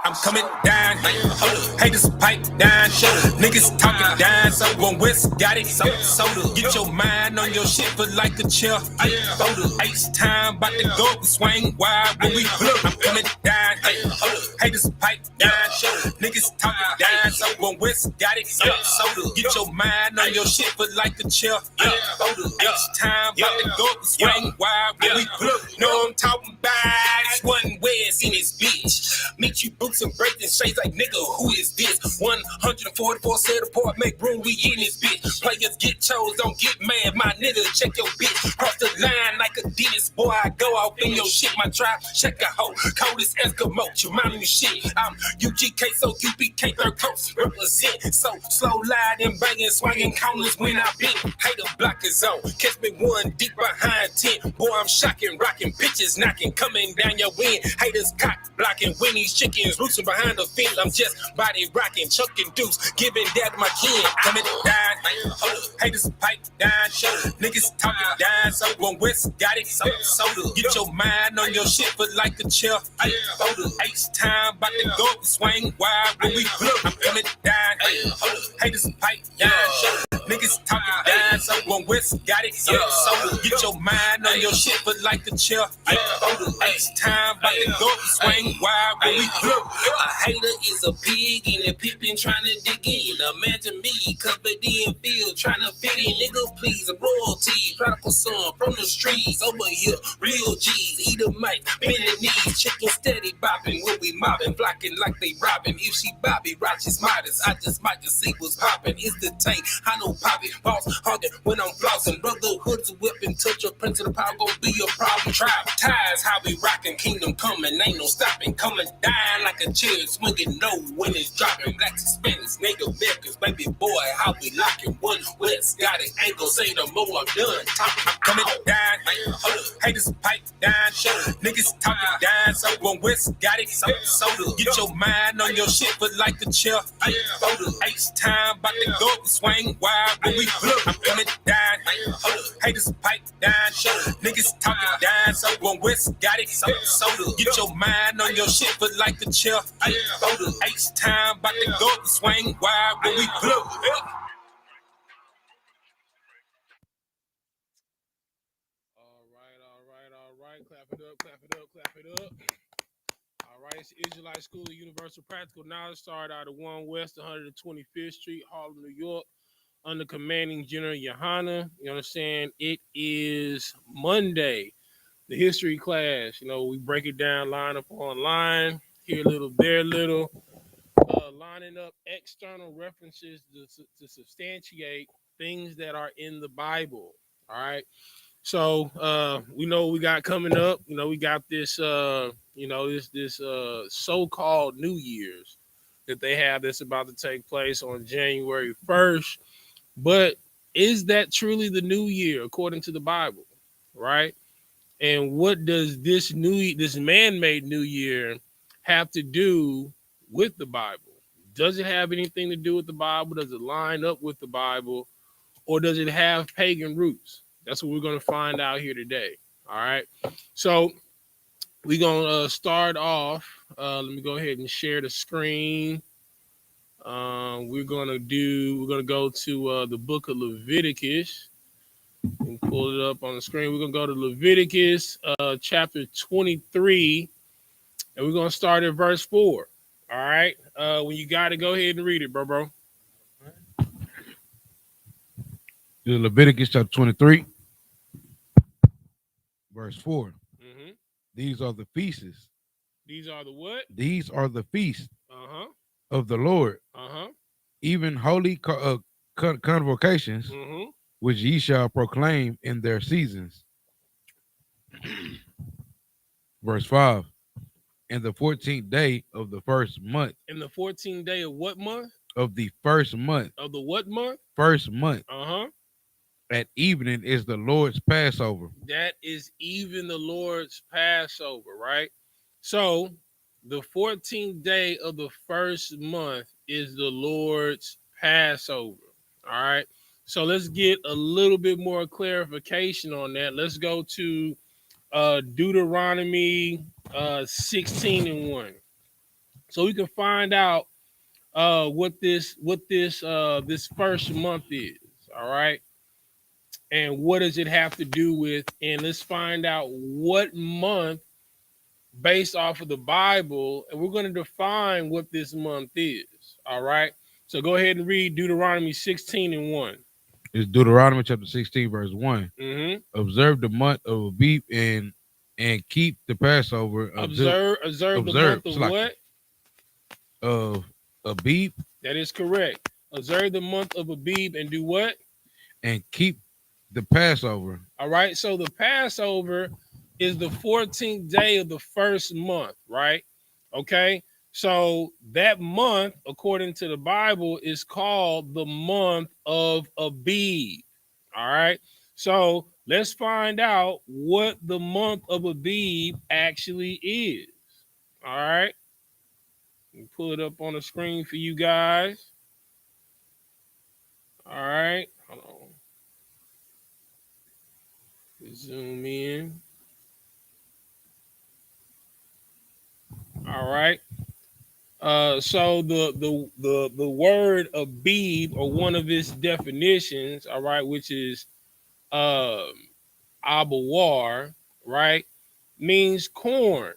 I'm coming down, haters pipe down, niggas talking down, someone West got it, soda. Get your mind on your shit, but like a chair, H time, bout to go, swing wide when we look. I'm coming down, haters pipe down, niggas talking down, someone West got it, soda. Get your mind on your shit, but like a chair, H time, bout to go, swing wide when we look. Know I'm talking about, it's one West in this bitch. Meet you boots and breaking shades like nigga, who is this? 144 set apart, make room, we in this bitch. Players get chose, don't get mad, my nigga, check your bitch. Cross the line like a dentist, boy, I go off in your shit. My tribe, check a hoe, cold as Eskimo, you mind me shit. I'm UGK, so UPK, third coast, represent. So slow sliding, banging, swinging counters when I been. Hater block is on, catch me one deep behind 10. Boy, I'm shocking, rocking, bitches knocking, coming down your wind. Haters cock, blocking, Winnie's chickens, rooting behind the fence. I'm just body rocking, chucking deuce, giving that to my kin. Coming down, haters pipe down, niggas talking down. Someone West got it, soda. Get your mind on your shit, but like a chair. H time, bout to go, swing wide when we look. I'm coming down, haters pipe down, niggas talking down. Someone West got it, soda. Get your mind on your shit, but like a chair. H time, bout to go, swing wide when we look. A hater is a pig in a pippin trying to dig in. Imagine me covered in field trying to fit in. Nigga, please, I'm royalty. Prodigal son from the streets. Over here, real G's. Eat a mic, bend the knees. Chicken steady bopping when we mopping. Blocking like they robbing. If she Bobby, righteous modest. I just might just see what's popping. It's the tank. I know Poppy. Boss hugging when I'm flossing. Brotherhood's a whipping. Touch your prince of the power. Gon' be a problem. Tribe ties. How we rocking. Kingdom coming. Ain't no stopping. Coming down like a chair, swinging no when it's dropping. Black Hispanics, Native Americans, baby boy, how we locking. One West got it, ain't gon' say no more. I'm done talking. I'm coming down, haters pipe down, niggas talking down. Someone West got it, soda. Get your mind on your shit, but like a chair. H time, bout to go, swing wide when we look. I'm coming down, haters pipe down, niggas talking down. Someone West got it, soda. Get your mind on your shit, but like a chair. H time, bout to go, swing wide when we look. All right. Clap it up. All right, it's Israelite School of Universal Practical Knowledge. Started out at 1 West 125th Street, Harlem, New York, under commanding General YAHANNA. You understand? It is Monday, the history class. You know, we break it down line upon line, here a little, there a little, lining up external references to substantiate things that are in the Bible. All right. So we know what we got coming up. You know, we got this this so-called New Year's that they have that's about to take place on January 1st. But is that truly the new year according to the Bible? Right? And what does this man-made new year have to do with the Bible? Does it have anything to do with the Bible? Does it line up with the Bible? Or does it have pagan roots? That's what we're going to find out here today. All right. So we're going to start off. Let me go ahead and share the screen. We're going to go to the book of Leviticus and pull it up on the screen. We're going to go to Leviticus chapter 23, and we're going to start at verse 4. All right. When you got it, go ahead and read it, bro. Leviticus chapter 23, verse 4. Mm-hmm. These are the feasts. These are the what? These are the feasts Uh-huh. of the Lord. Uh-huh. Even holy convocations, Mm-hmm. which ye shall proclaim in their seasons. Verse 5. And the 14th day of the first month. In the 14th day of what month? Of the first month. Of the what month? First month. Uh-huh. At evening is the Lord's Passover. That is even the Lord's Passover, right? So the 14th day of the first month is the Lord's Passover. All right. So let's get a little bit more clarification on that. Let's go to Deuteronomy 16 and 1. So we can find out what this this first month is. All right. And what does it have to do with? And let's find out what month based off of the Bible, and we're going to define what this month is. All right. So go ahead and read Deuteronomy 16 and 1. It's Deuteronomy chapter 16, verse 1. Mm-hmm. Observe the month of Abib and keep the Passover. Observe the month of what? Of Abib. That is correct. Observe the month of Abib and do what? And keep the Passover. All right. So the Passover is the 14th day of the first month, right? Okay. So that month, according to the Bible, is called the month of Abib. All right. So let's find out what the month of Abib actually is. All right. Pull it up on the screen for you guys. All right. Hold on. Zoom in. All right. So the word Abib, or one of its definitions, all right, which is abawar, right, means corn,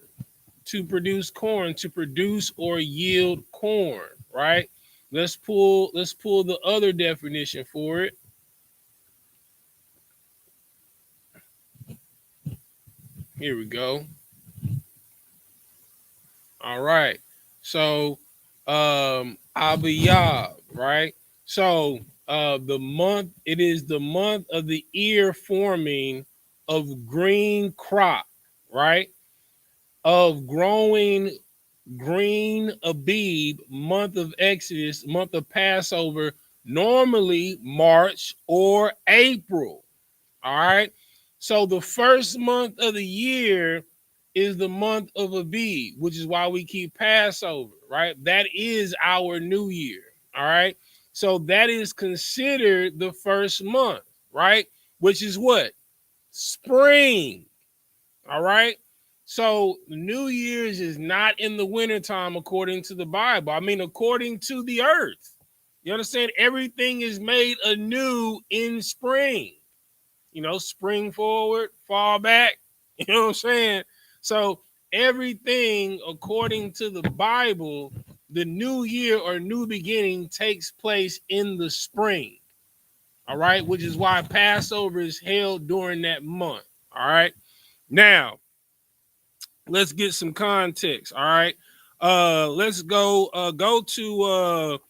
to produce corn, to produce or yield corn, right? Let's pull the other definition for it. Here we go. All right. So Abiyab, right? So the month, it is the month of the ear forming of green crop, right? Of growing green Abib, month of Exodus, month of Passover, normally March or April. All right. So the first month of the year is the month of Abib, which is why we keep Passover, right? That is our new year. All right. So that is considered the first month, right? Which is what? Spring. All right. So New Year's is not in the wintertime according to the Bible. I mean, according to the earth. You understand? Everything is made anew in spring. You know, spring forward, fall back. You know what I'm saying? So everything according to the Bible, the new year or new beginning takes place in the spring. All right, which is why Passover is held during that month. All right. Now, let's get some context. All right. Let's go to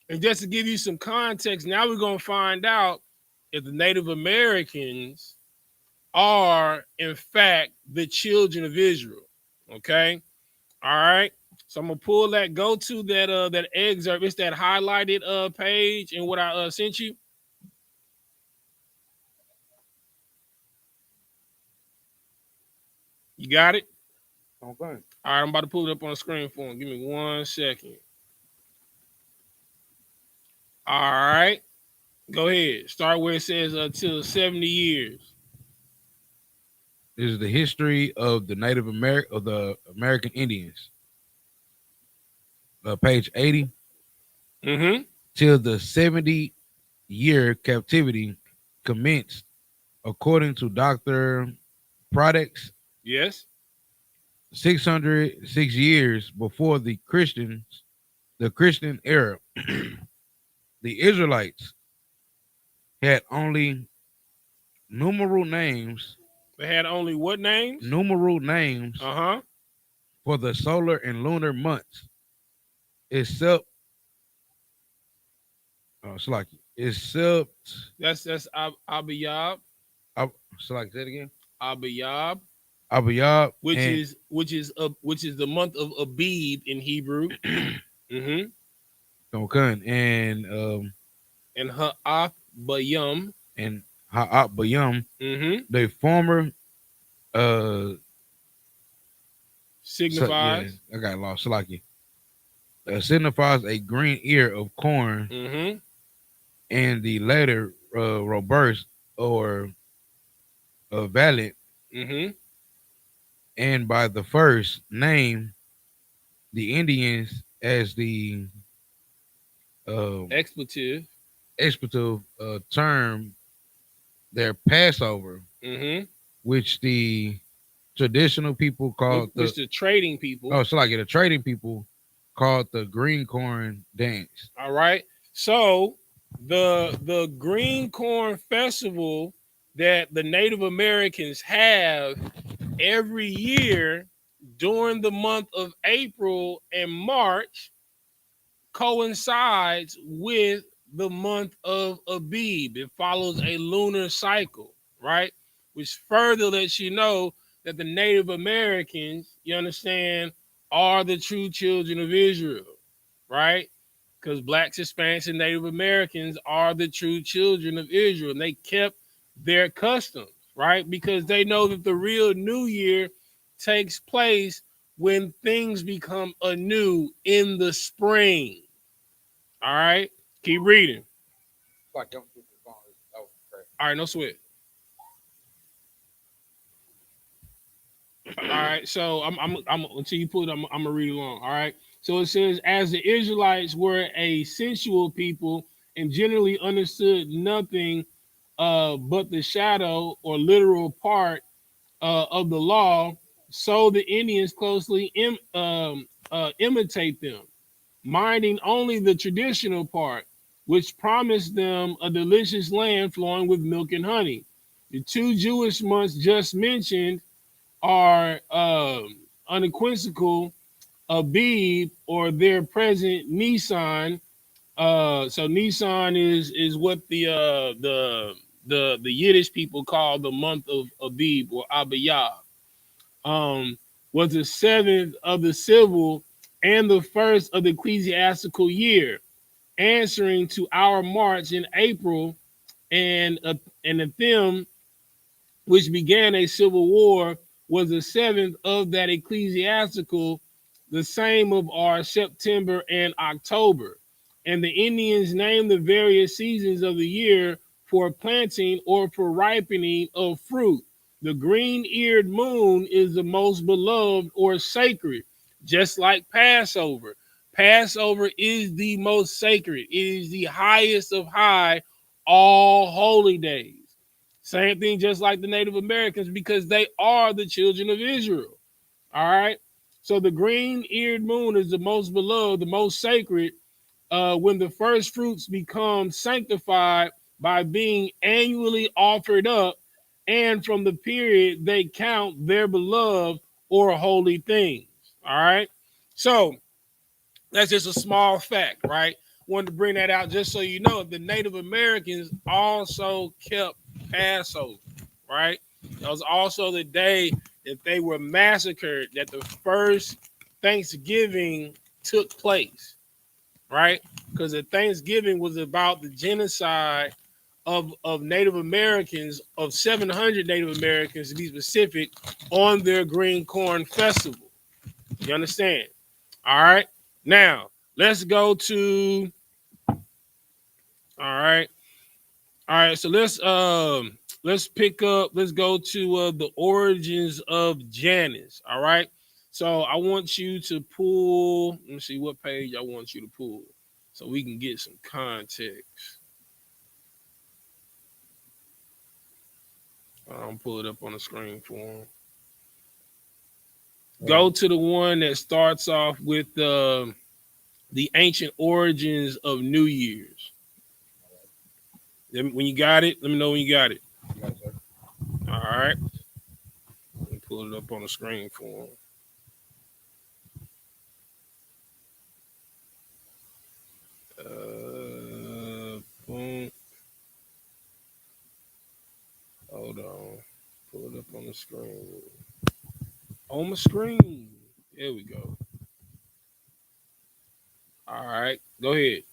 and just to give you some context, now we're gonna find out if the Native Americans are in fact the children of Israel. Okay. All right. So I'm gonna pull that, go to that that excerpt. It's that highlighted page in what I sent you. You got it? Okay. All right, I'm about to pull it up on the screen for him. Give me 1 second. All right. Go ahead. Start where it says until 70 years. This is the history of the the American Indians. Page 80. Mm-hmm. Till the 70-year captivity commenced, according to Dr. Products. Yes. 606 years before the Christian era. The Israelites had only numeral names. They had only what names? Numeral names Uh-huh. for the solar and lunar months, except That's Abiyab. Select that again. Abiyab, Abiyab, which is the month of Abib in Hebrew. Mm-hmm. Okay, And Ha'af Bayam. and Ha'ap Bayam, Mm-hmm. the former Signifies. I got lost. Salaki. Signifies a green ear of corn, Mm-hmm. and the latter robust or valid, Mm-hmm. and by the first name the Indians as the um, Expletive. expletive term their Passover, Mm-hmm. which the traditional people called the Which the trading people. oh, so like the trading people called the green corn dance. All right. So the green corn festival that the Native Americans have every year during the month of April and March coincides with the month of Abib. It follows a lunar cycle, right? Which further lets you know that the Native Americans, you understand, are the true children of Israel, right? Because blacks, Hispanics, and Native Americans are the true children of Israel. And they kept their customs, right? Because they know that the real new year takes place when things become anew in the spring. All right. Keep reading. All right, no sweat. All right. So I'm until you pull it, I'm gonna read along. All right. So it says, as the Israelites were a sensual people and generally understood nothing but the shadow or literal part of the law, so the Indians closely imitate them, minding only the traditional part, which promised them a delicious land flowing with milk and honey. The two Jewish months just mentioned are unequivocal Abib or their present Nisan. So Nisan is what the Yiddish people call the month of Abib or Abiyah. Was the seventh of the civil and the first of the ecclesiastical year, answering to our March in April and the theme which began a civil war, was the seventh of that ecclesiastical, the same of our September and October. And the Indians named the various seasons of the year for planting or for ripening of fruit. The green-eared moon is the most beloved or sacred, just like Passover. Passover is the most sacred. It is the highest of high all holy days. Same thing, just like the Native Americans, because they are the children of Israel. All right. So the green-eared moon is the most beloved, the most sacred, when the first fruits become sanctified by being annually offered up, and from the period they count their beloved or holy things. All right. So that's just a small fact, right? Wanted to bring that out just so you know the Native Americans also kept Passover, right? That was also the day that they were massacred, that the first Thanksgiving took place, right? Because the Thanksgiving was about the genocide of Native Americans, of 700 Native Americans to be specific, on their green corn festival. You understand? All right. Now, let's go to all right. All right, so let's pick up, let's go to the origins of Janus. All right. So I want you to pull, let me see what page I want you to pull so we can get some context. I'll pull it up on the screen for them. Go to the one that starts off with the ancient origins of New Year's. When you got it, let me know when you got it. All right. Let me pull it up on the screen for him. Boom. Hold on. Pull it up on the screen. On the screen. There we go. All right. Go ahead.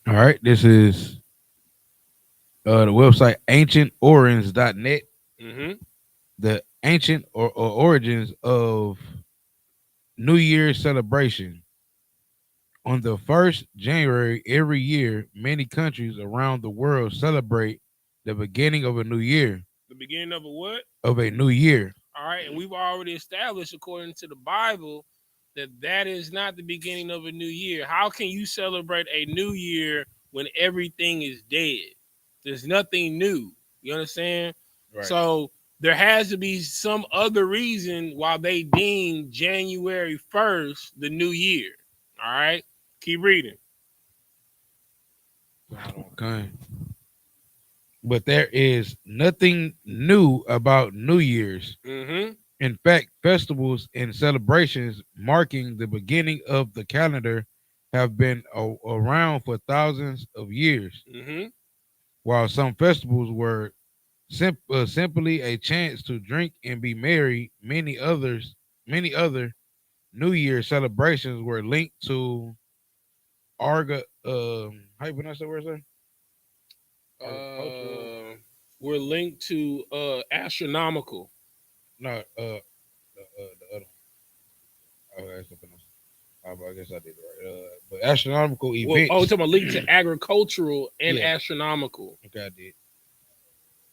All right, this is the website ancientorigins.net. Mm-hmm. The ancient or origins of New Year's celebration On the 1st January every year, many countries around the world celebrate the beginning of a new year. The beginning of a what? Of a new year. All right, and we've already established, according to the Bible, that that is not the beginning of a new year. How can you celebrate a new year when everything is dead? There's nothing new. You understand? Right. So there has to be some other reason why they deem January 1st the new year. All right, keep reading. Okay. But there is nothing new about New Year's. Mm-hmm. In fact, festivals and celebrations marking the beginning of the calendar have been around for thousands of years. Mm-hmm. While some festivals were simply a chance to drink and be merry, many other New Year celebrations were linked to arga. How you pronounce that word, sir? Agricultural. We're linked to astronomical. No, the other one. Oh, that's something else. I guess I did it right. But astronomical events. Well, talking about linked to agricultural and Yeah. astronomical. Okay, I did.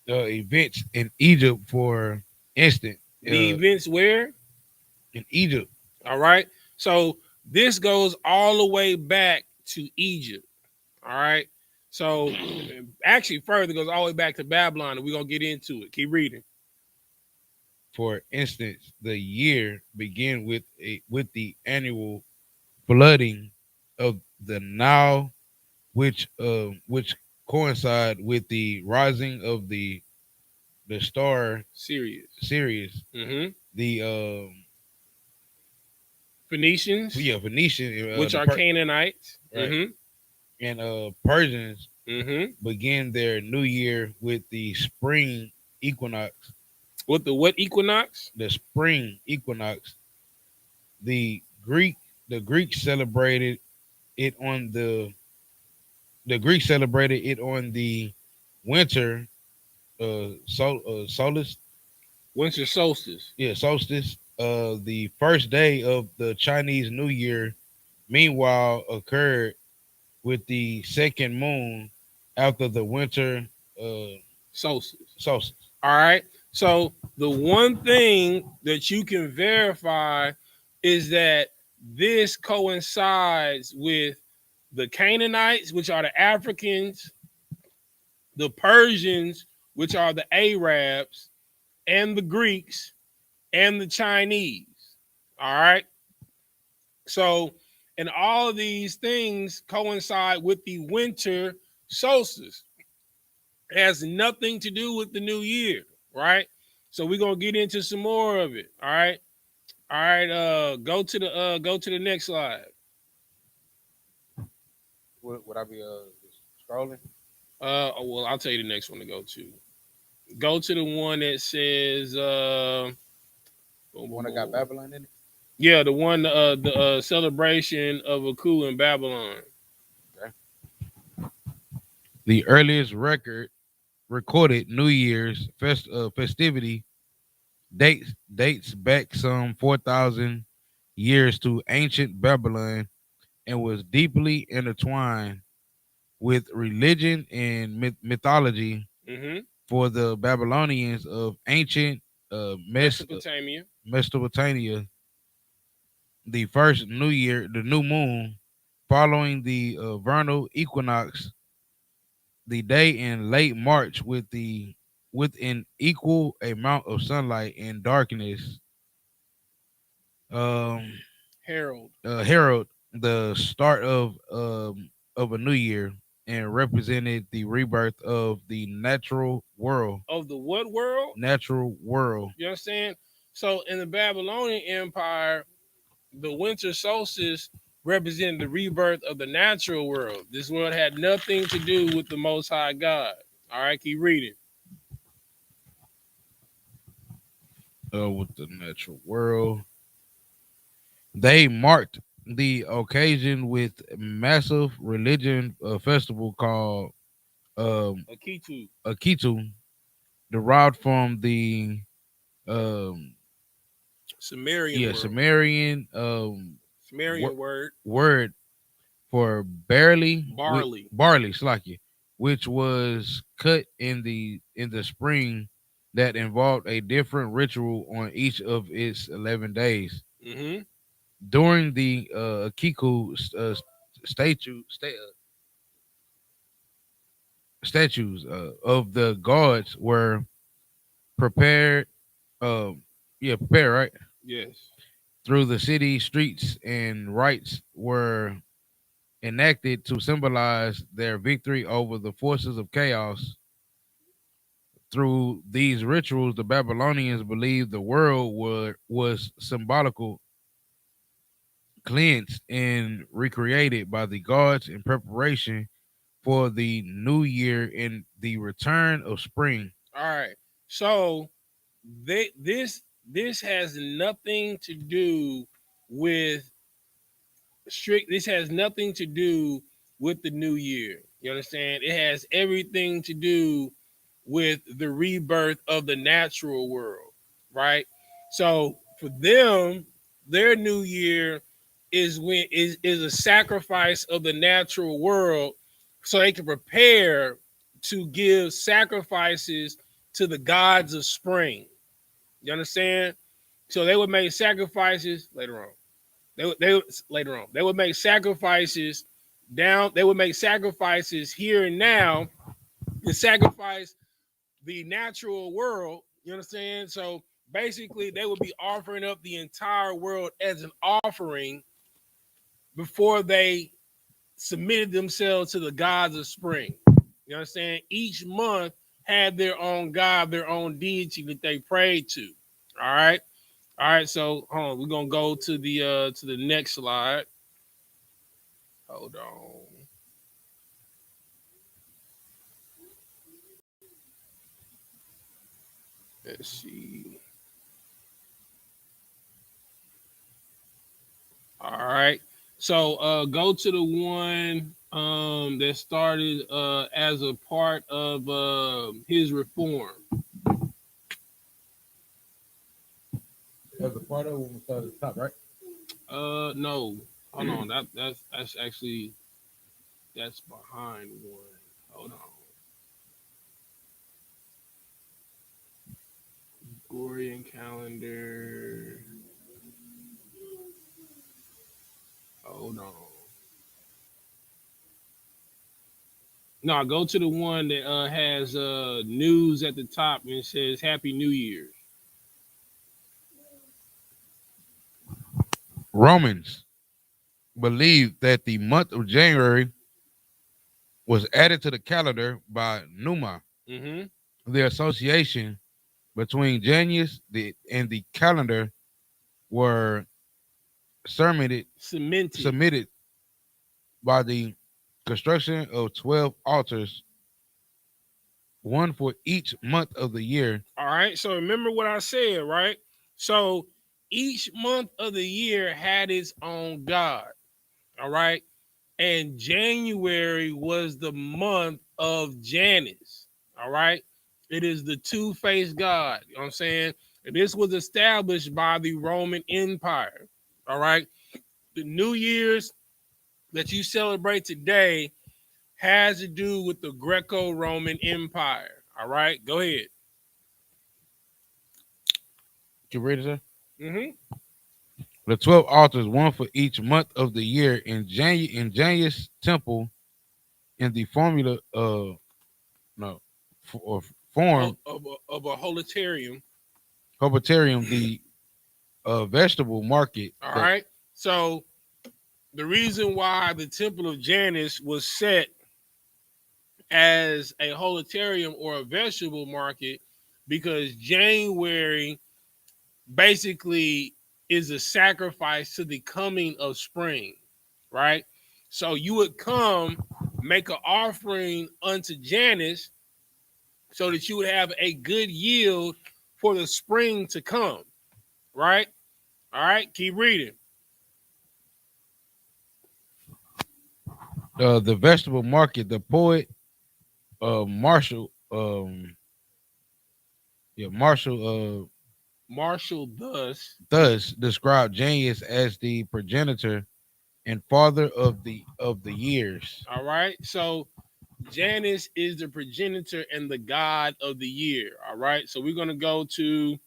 Events in Egypt, for instance. The events where? In Egypt. All right. So this goes all the way back to Egypt. All right. So actually, further goes all the way back to Babylon, and we're gonna get into it. Keep reading. For instance, the year began with the annual flooding of the Nile, which coincide with the rising of the star Sirius. The Phoenicians. Yeah, Phoenician, which are Canaanites. Right. Mm-hmm. And Persians Mm-hmm. begin their new year with the spring equinox. With the what equinox? The spring equinox. The Greeks celebrated it on the winter solstice. Winter solstice. Yeah, solstice. The first day of the Chinese New Year, meanwhile, occurred with the second moon after the winter solstice. All right. So the one thing that you can verify is that this coincides with the Canaanites, which are the Africans, the Persians, which are the Arabs, and the Greeks, and the Chinese. All right. So, and all of these things coincide with the winter solstice. It has nothing to do with the new year, right? So we're gonna get into some more of it. All right. All right. Go to the next slide. Would I be scrolling? Well, I'll tell you the next one to go to. Go to the one that says one that got Babylon in it. Yeah, the one the celebration of Aku in Babylon. Okay. The earliest recorded New Year's festivity dates back some 4,000 years to ancient Babylon and was deeply intertwined with religion and mythology. Mm-hmm. For the Babylonians of ancient Mesopotamia, the first New Year, the new moon, following the vernal equinox, the day in late March with an equal amount of sunlight and darkness, herald the start of a new year and represented the rebirth of the natural world. Of the what world? Natural world. You understand? So in the Babylonian Empire, the winter solstice represented the rebirth of the natural world. This world had nothing to do with the Most High God. All right, keep reading. With the natural world. They marked the occasion with massive religion festival called Akitu, derived from the Sumerian Sumerian Sumerian word. for Barley. barley, Slacky, which was cut in the spring, that involved a different ritual on each of its 11 days. Mm-hmm. During the Kiku statues of the gods were prepared, prepared, right? Yes. Through the city streets, and rites were enacted to symbolize their victory over the forces of chaos. Through these rituals, the Babylonians believed the world was symbolical, cleansed, and recreated by the gods in preparation for the new year and the return of spring. All right. So this has nothing to do with this has nothing to do with the new year. You understand? It has everything to do with the rebirth of the natural world, right? So for them, their new year is a sacrifice of the natural world, so they can prepare to give sacrifices to the gods of spring. You understand? So they would make sacrifices later on. They later on they would make sacrifices down. They would make sacrifices here and now to sacrifice the natural world. You understand? So basically, they would be offering up the entire world as an offering before they submitted themselves to the gods of spring. You understand? Each month had their own god, their own deity that they prayed to. All right. All right. So hold on. We're gonna go to the next slide. Hold on. Let's see. All right. So go to the one that started as a part of his reform. As a part of when we started at the top, right? No. Hold on. That's actually that's behind one. Hold on. Gregorian calendar. Hold on. No, go to the one that has news at the top and it says Happy New Year. Romans believed that the month of January was added to the calendar by Numa. Mm-hmm. The association between Janus and the calendar were Cemented. submitted by the construction of 12 altars, one for each month of the year. All right. So remember what I said, right? So each month of the year had its own God. All right. And January was the month of Janus. All right. It is the two-faced God. You know what I'm saying? And this was established by the Roman Empire. All right. The New Year's that you celebrate today has to do with the Greco-Roman Empire. All right. Go ahead. Can you read it, sir? Mm-hmm. The 12 altars, one for each month of the year, in Janus temple, in the formula no or form Of a holotarium. Hoboterium, the vegetable market. All right. So the reason why the Temple of Janus was set as a holotarium or a vegetable market, because January basically is a sacrifice to the coming of spring, right? So you would come, make an offering unto Janus so that you would have a good yield for the spring to come, right? All right, keep reading. The vegetable market. The poet Marshall, Marshall Marshall thus thus described Janus as the progenitor and father of the years. All right. So Janus is the progenitor and the god of the year. All right. So we're going to go to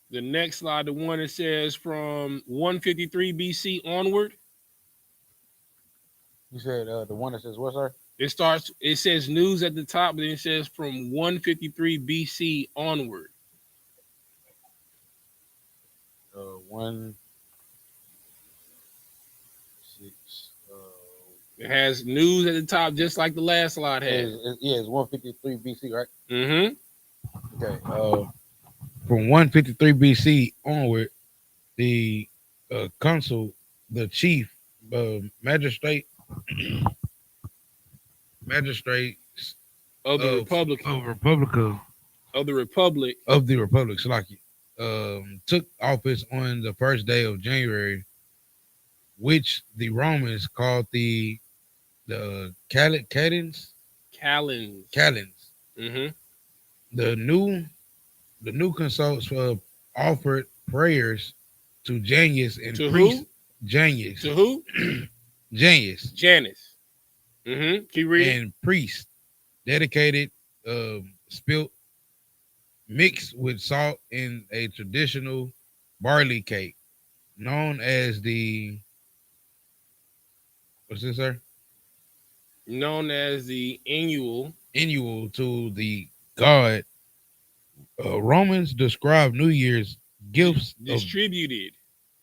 the next slide, the one that says from 153 BC onward. You said the one that says what, sir? It says news at the top, but then it says from 153 BC onward. 1 6. It has news at the top, just like the last slide had. It's 153 BC, right? Mm-hmm. Okay. From 153 BC onward, the consul, the chief magistrates Of the Republic. So took office on the first day of January, which the Romans called the Calends. Mm-hmm. The new consults offered prayers to Janus and To priests. who? Janus. To who? Janus. Mm-hmm. Keep reading. And priests dedicated spilt mixed with salt in a traditional barley cake known as the what's this, sir? Known as the annual To the god. Romans describe New Year's gifts distributed.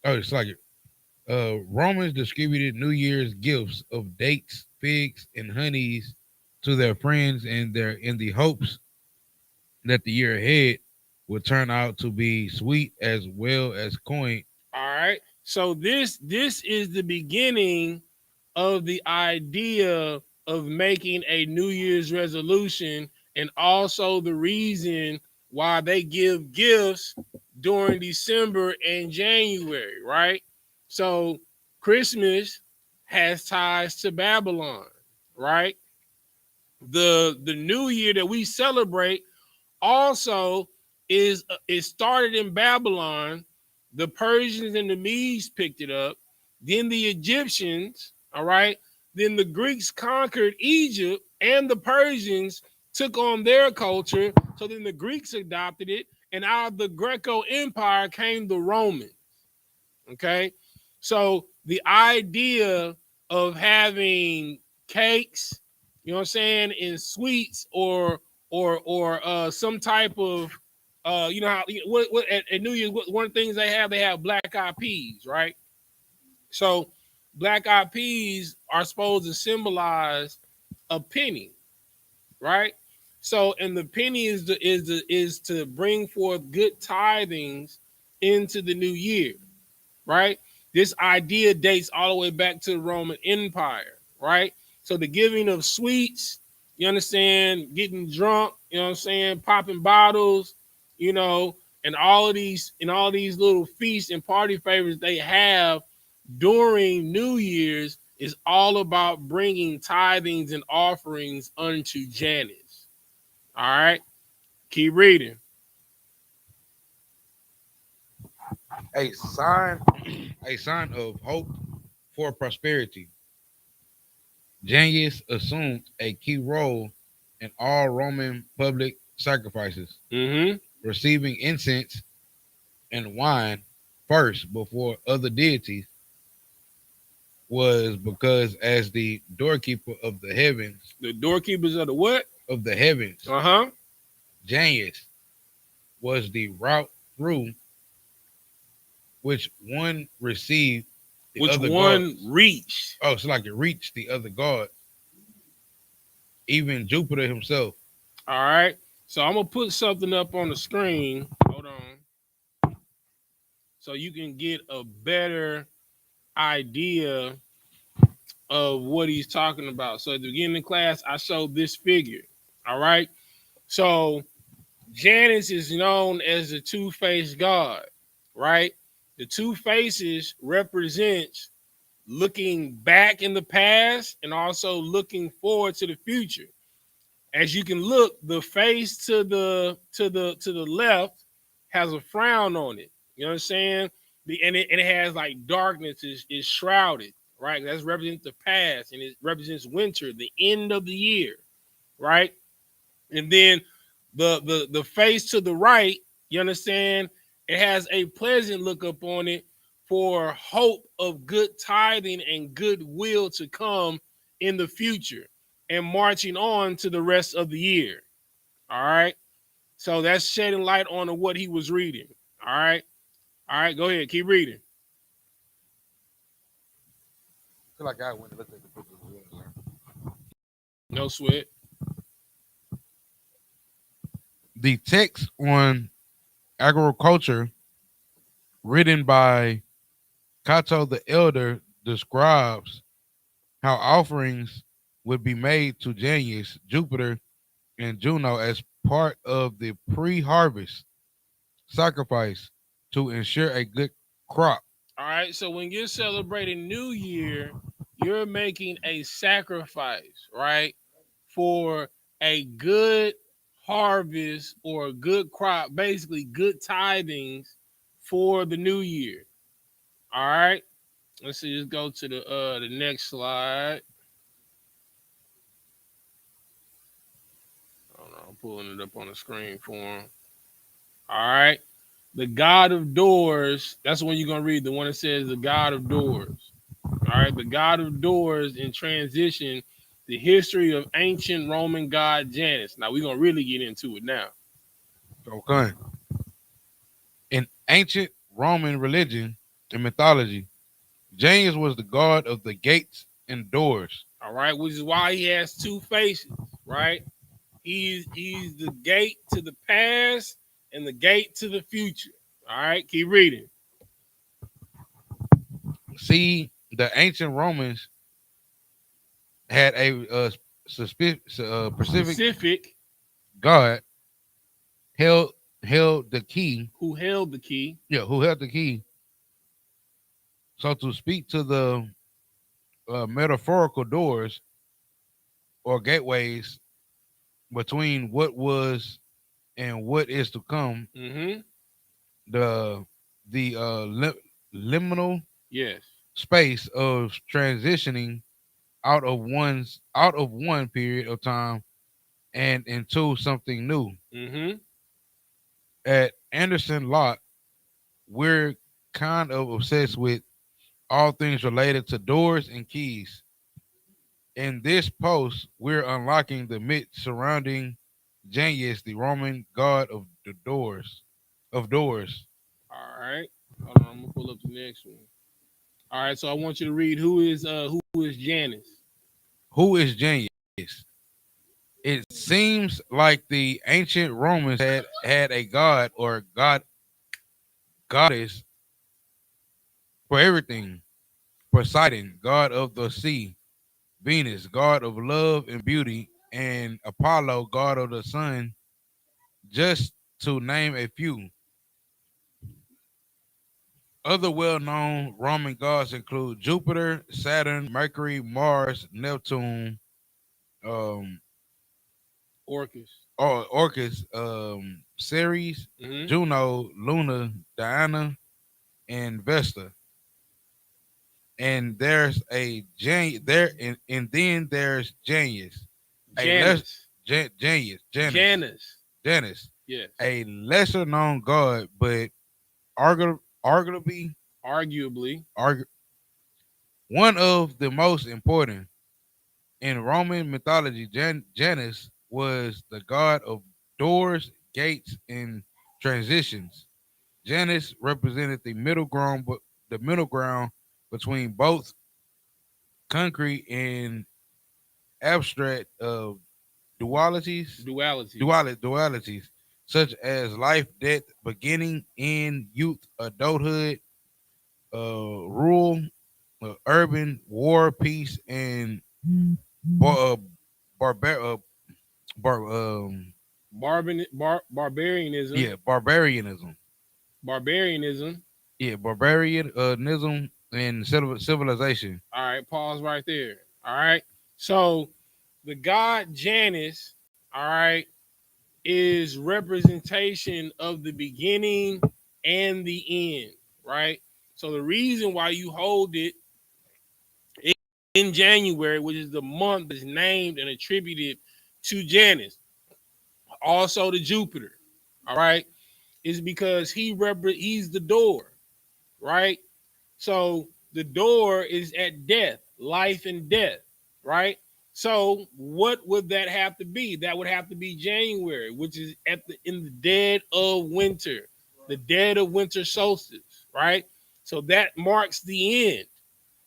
It's like it. Romans distributed New Year's gifts of dates, figs, and honeys to their friends in the hopes that the year ahead would turn out to be sweet as well as coin. All right. So this is the beginning of the idea of making a New Year's resolution, and also the reason why they give gifts during December and January, right? So Christmas has ties to Babylon, right? The New Year that we celebrate also is it started in Babylon. The Persians and the Medes picked it up. Then the Egyptians, all right. Then the Greeks conquered Egypt, and the Persians took on their culture. So then the Greeks adopted it, and out of the Greco Empire came the Romans. Okay, so the idea of having cakes, you know what I'm saying, in sweets or some type of you know how what at New Year's, one of the things they have black eyed peas, right? So black eyed peas are supposed to symbolize a penny, right? So and the penny is to bring forth good tithings into the new year, right? This idea dates all the way back to the Roman Empire, right? So the giving of sweets, you understand, getting drunk, you know what I'm saying, popping bottles, you know, and all these little feasts and party favors they have during New Year's is all about bringing tithings and offerings unto Janus. All right, keep reading. A sign of hope for prosperity. Janus assumed a key role in all Roman public sacrifices, receiving incense and wine first before other deities was because as the doorkeeper of the heavens. The doorkeepers of the what? Of the heavens. Janus was the route through which one received the which other one gods. reached. Oh, so like it reached the other god, even Jupiter himself. All right. So I'm gonna put something up on the screen. Hold on. So you can get a better idea of what he's talking about. So at the beginning of the class, I showed this figure. All right. So Janus is known as the two-faced god, right? The two faces represents looking back in the past and also looking forward to the future. As you can look, the face to the left has a frown on it. You know what I'm saying? and it has like darkness is shrouded, right? That's represents the past, and it represents winter, the end of the year, right? And then the face to the right, you understand, it has a pleasant look up on it for hope of good tithing and goodwill to come in the future and marching on to the rest of the year. All right. So that's shedding light on what he was reading. All right. All right, go ahead. Keep reading. I feel like I went to look at the pictures as well, sir. No sweat. The text on agriculture, written by Cato the Elder, describes how offerings would be made to Janus, Jupiter, and Juno as part of the pre-harvest sacrifice to ensure a good crop. All right. So when you're celebrating New Year, you're making a sacrifice, right? For a good harvest or a good crop, basically good tithings for the new year. All right. Let's see, let's go to the next slide. Hold on, I'm pulling it up on the screen for him. All right. The God of doors, that's the one you're gonna read, the one that says the God of doors. All right, the God of doors in transition, the history of ancient Roman god Janus. Now we're gonna really get into it now. Okay. In ancient Roman religion and mythology, Janus was the god of the gates and doors. All right, which is why he has two faces, right? He's the gate to the past and the gate to the future. All right, keep reading. See, the ancient Romans had a specific god held the key. Who held the key? Yeah, who held the key. So to speak to the metaphorical doors or gateways between what was and what is to come, Mm-hmm. the liminal Yes. space of transitioning out of one period of time and into something new. Mm-hmm. At Anderson Locke, we're kind of obsessed with all things related to doors and keys. In this post, we're unlocking the myth surrounding Janus, the Roman god of the doors. Of doors. All right. Hold on, I'm gonna pull up the next one. All right, so I want you to read who is Janice. Who is Janus? It seems like the ancient Romans had a god or goddess for everything. Poseidon, god of the sea, Venus, god of love and beauty, and Apollo, god of the sun, just to name a few. Other well-known Roman gods include Jupiter, Saturn, Mercury, Mars, Neptune, um, Orcus. Orcus, Ceres, Mm-hmm. Juno, Luna, Diana, and Vesta. And there's a Jan there, and then there's Janus, Janice. Janus, Janus. Janus, Yes. a lesser known god, but arguably Arguably. one of the most important. In Roman mythology, Janus was the god of doors, gates, and transitions. Janus represented the middle ground between both concrete and abstract dualities, Duality. dualities such as life, death, beginning, end, youth, adulthood, rural, urban, war, peace, and bar, barbar, bar, Barbarianism. yeah, barbarianism. Barbarianism. Yeah, barbarianism and civilization. All right, pause right there. All right. So the god Janus, all right, is representation of the beginning and the end, right? So the reason why you hold it in January, which is the month that's named and attributed to Janus, also to Jupiter, all right, is because he's the door, right? So the door is at death, life and death, right? So what would that have to be? That would have to be January, which is in the dead of winter, the dead of winter solstice, right? So that marks the end.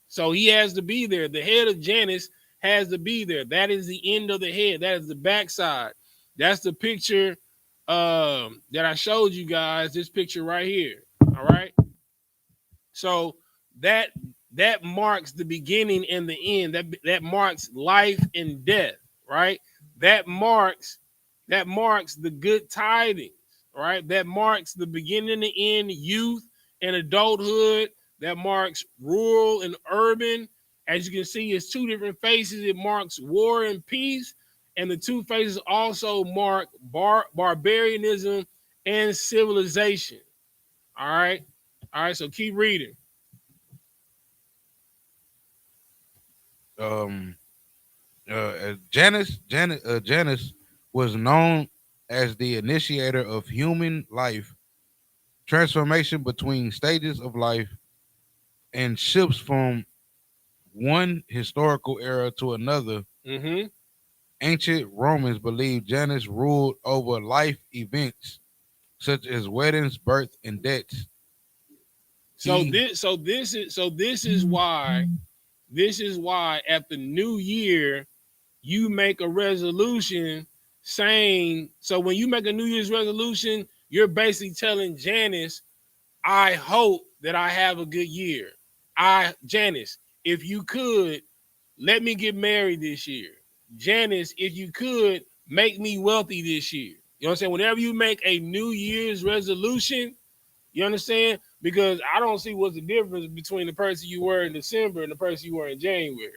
So he has to be there. The head of Janus has to be there. That is the end of the head. That is the backside. That's the picture that I showed you guys. This picture right here. All right. So that marks the beginning and the end. That marks life and death, right? That marks the good tidings, right? That marks the beginning and the end, youth and adulthood. That marks rural and urban. As you can see, it's two different faces. It marks war and peace, and the two faces also mark barbarianism and civilization. All right. All right, so keep reading. Janus was known as the initiator of human life transformation between stages of life and shifts from one historical era to another. Mm-hmm. Ancient Romans believed Janus ruled over life events such as weddings, birth, and deaths. So this is why at the new year you make a resolution saying, so when you make a New Year's resolution, you're basically telling Janice, I hope that I have a good year. Janice, if you could, let me get married this year. Janice, if you could, make me wealthy this year. You know what I'm saying? Whenever you make a New Year's resolution, you understand? Because I don't see what's the difference between the person you were in December and the person you were in January.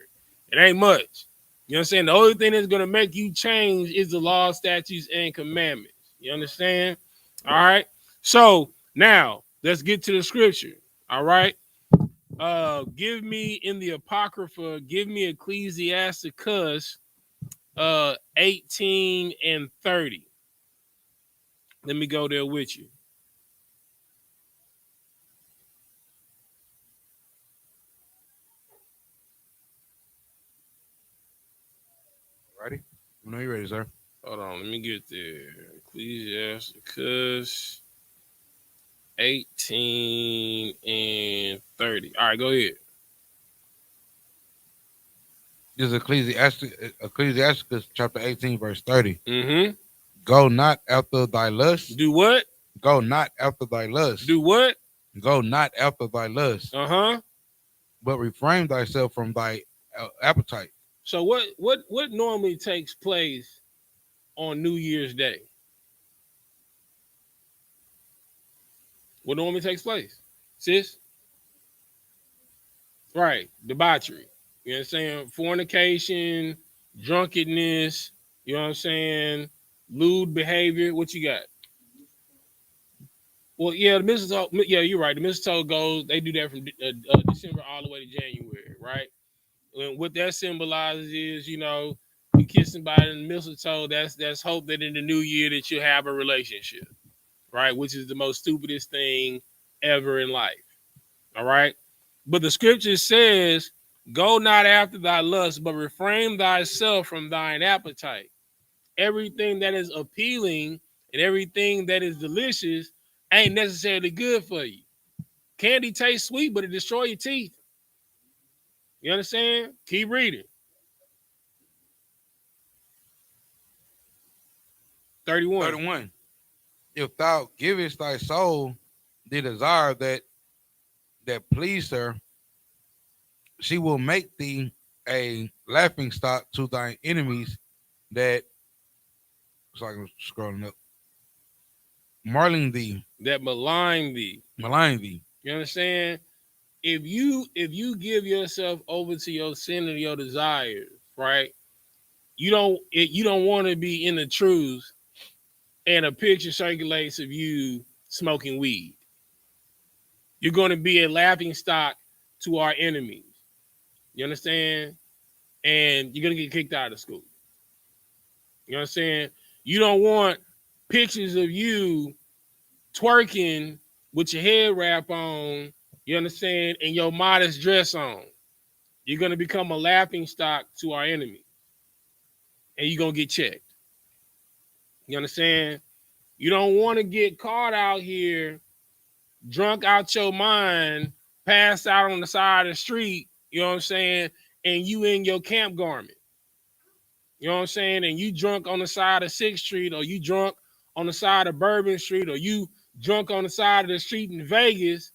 It ain't much. You know what I'm saying? The only thing that's going to make you change is the law, statutes, and commandments. You understand? All right. So now let's get to the scripture. All right. Give me in the Apocrypha, give me Ecclesiastes 18 and 30. Let me go there with you. Ready? I know you're ready, sir. Hold on, let me get there. Ecclesiastes 18 and 30. All right, go ahead. This is Ecclesiastes chapter 18, verse 30. Mm-hmm. Go not after thy lust. Do what? Go not after thy lust. Do what? Go not after thy lust. Uh-huh. But refrain thyself from thy appetite. So what normally takes place on New Year's Day? What normally takes place? Sis? Right. Debauchery. You know what I'm saying? Fornication, drunkenness, you know what I'm saying? Lewd behavior. What you got? Well, yeah, the mistletoe. Yeah, you're right. The mistletoe goes. They do that from December all the way to January, right? And what that symbolizes is, you know, you kiss somebody in the mistletoe. That's hope that in the new year that you have a relationship, right? Which is the most stupidest thing ever in life. All right. But the scripture says, "Go not after thy lust, but refrain thyself from thine appetite." Everything that is appealing and everything that is delicious ain't necessarily good for you. Candy tastes sweet, but it destroys your teeth. You understand? Keep reading. 31. 31. If thou givest thy soul the desire that pleased her, she will make thee a laughing stock to thine enemies that, so I'm scrolling up, marling thee, That malign thee. malign thee. You understand? If you give yourself over to your sin and your desires, right? You don't want to be in the truth, and a picture circulates of you smoking weed. You're going to be a laughing stock to our enemies. You understand? And you're going to get kicked out of school. You understand? You don't want pictures of you twerking with your head wrap on, you understand, and your modest dress on. You're going to become a laughing stock to our enemy. And you're going to get checked. You understand? You don't want to get caught out here drunk out your mind, passed out on the side of the street, you know what I'm saying, and you in your camp garment. You know what I'm saying? And you drunk on the side of 6th Street, or you drunk on the side of Bourbon Street, or you drunk on the side of the street in Vegas,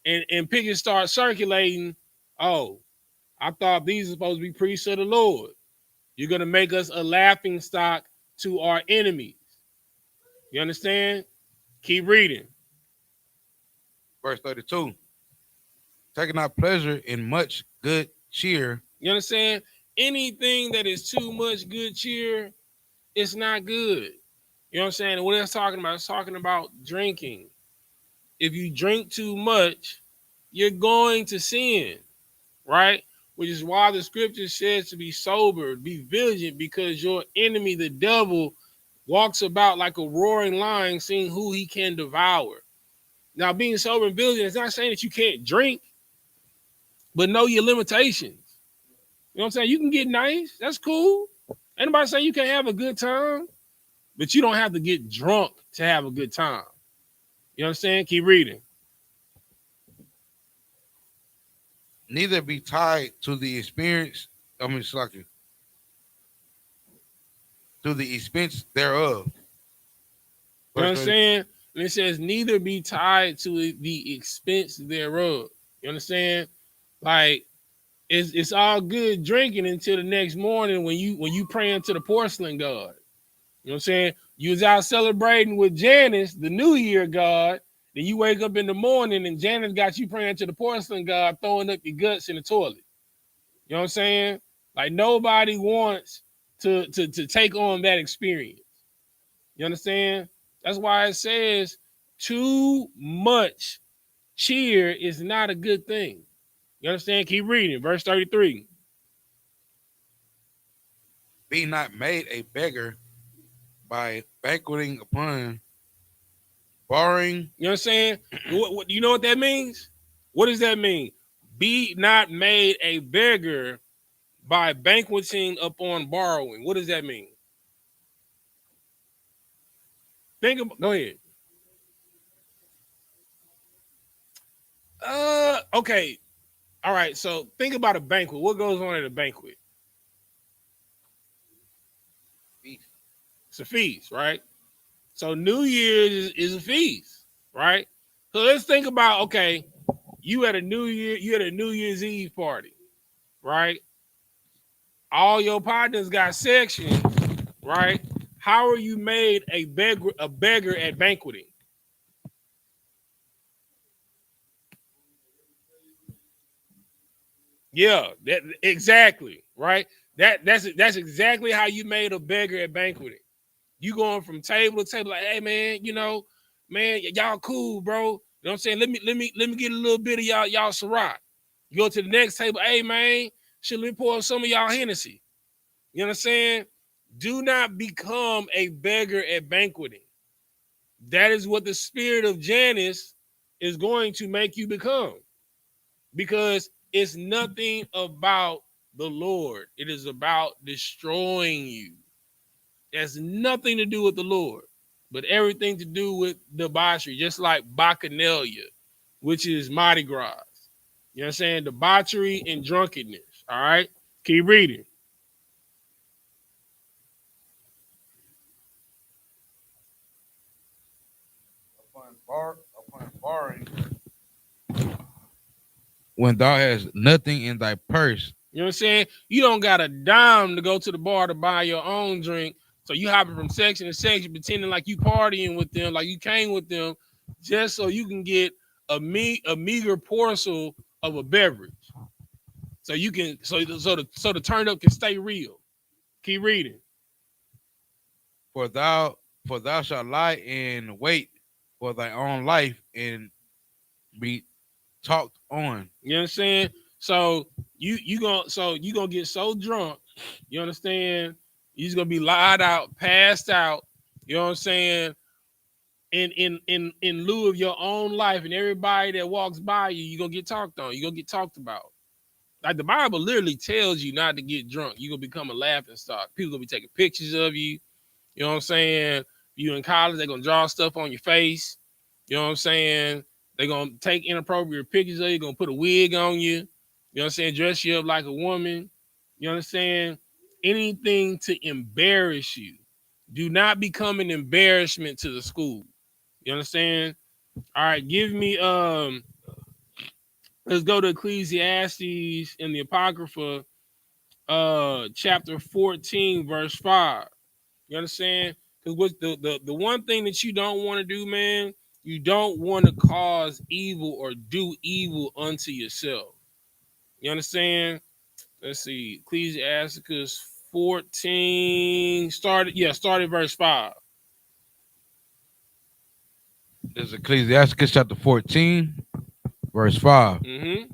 and pictures start circulating. Oh, I thought these are supposed to be priests of the Lord. You're going to make us a laughing stock to our enemies. You understand? Keep reading. Verse 32. Taking our pleasure in much good cheer. You understand? Anything that is too much good cheer, it's not good. You know what I'm saying? And what it's talking about? It's talking about drinking. If you drink too much, you're going to sin, right? Which is why the scripture says to be sober, be vigilant, because your enemy, the devil, walks about like a roaring lion, seeing who he can devour. Now, being sober and vigilant is not saying that you can't drink, but know your limitations. You know what I'm saying? You can get nice. That's cool. Anybody say you can't have a good time, but you don't have to get drunk to have a good time. You understand? Keep reading. Neither be tied to the experience. To the expense thereof. You know what I'm saying? And it says, neither be tied to the expense thereof. You understand? Like, it's all good drinking until the next morning when you praying to the porcelain god. You know what I'm saying? You was out celebrating with Janice, the New Year god. Then you wake up in the morning and Janice got you praying to the porcelain god, throwing up your guts in the toilet. You know what I'm saying? Like, nobody wants to take on that experience. You understand? That's why it says too much cheer is not a good thing. You understand? Keep reading. Verse 33. Be not made a beggar by banqueting upon borrowing. You know what I'm saying? What you know what that means? What does that mean? Be not made a beggar by banqueting upon borrowing. What does that mean? Go ahead. Okay. All right. So think about a banquet. What goes on at a banquet? Feast. It's a feast, right? So New Year's is a feast, right? So let's think about, okay, you had a New Year's Eve party, right? All your partners got sections, right? How are you made a beggar at banqueting? Yeah, that exactly, right? That's exactly how you made a beggar at banqueting. You going from table to table, like, hey man, man, y'all cool, bro. You know what I'm saying? Let me get a little bit of y'all Ciroc. You go to the next table, hey man, should let me pour some of y'all Hennessy. You know what I'm saying? Do not become a beggar at banqueting. That is what the spirit of Janus is going to make you become. Because it's nothing about the Lord. It is about destroying you. It has nothing to do with the Lord, but everything to do with debauchery, just like Bacchanalia, which is Mardi Gras. You know what I'm saying? Debauchery and drunkenness. All right? Keep reading. Upon borrowing when thou hast nothing in thy purse. You know what I'm saying? You don't got a dime to go to the bar to buy your own drink. So you hopping from section to section, pretending like you partying with them, like you came with them, just so you can get a meager morsel of a beverage. So you can so the turn up can stay real. Keep reading. For thou shalt lie in wait for thy own life and be talked on. You understand? So you gonna get so drunk, you understand? You're gonna be lied out, passed out, you know what I'm saying? In lieu of your own life, and everybody that walks by you, you're gonna get talked on, you're gonna get talked about. Like the Bible literally tells you not to get drunk. You're gonna become a laughing stock. People gonna be taking pictures of you. You know what I'm saying? You in college, they're gonna draw stuff on your face. You know what I'm saying? They're gonna take inappropriate pictures of you, gonna put a wig on you. You know what I'm saying? Dress you up like a woman. You understand? Anything to embarrass you. Do not become an embarrassment to the school. You understand? All right, give me let's go to Ecclesiastes in the Apocrypha, chapter 14, verse 5. You understand? Because what the one thing that you don't want to do, man, you don't want to cause evil or do evil unto yourself. You understand? Let's see. Ecclesiastes 14 started verse 5. This is Ecclesiastes chapter 14, verse 5. Mm-hmm.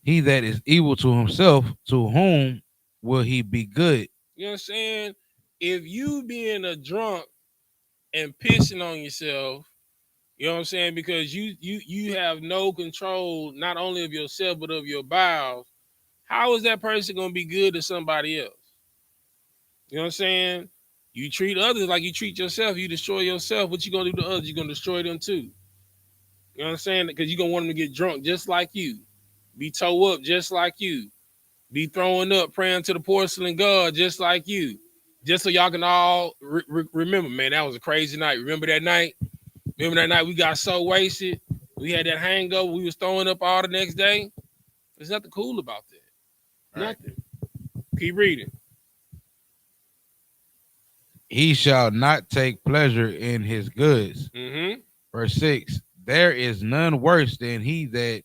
He that is evil to himself, to whom will he be good? You know what I'm saying? If you being a drunk and pissing on yourself, you know what I'm saying? Because you have no control not only of yourself but of your bowels. How is that person gonna be good to somebody else? You know what I'm saying? You treat others like you treat yourself. You destroy yourself. What you gonna do to others? You're gonna destroy them too. You know what I'm saying? Because you're gonna want them to get drunk just like you, be toe up just like you, be throwing up, praying to the porcelain god just like you, just so y'all can all remember. Man, that was a crazy night. Remember that night? Remember that night we got so wasted? We had that hangover. We was throwing up all the next day. There's nothing cool about that. All right. Nothing. Keep reading. He shall not take pleasure in his goods. Mm-hmm. Verse 6. There is none worse than he that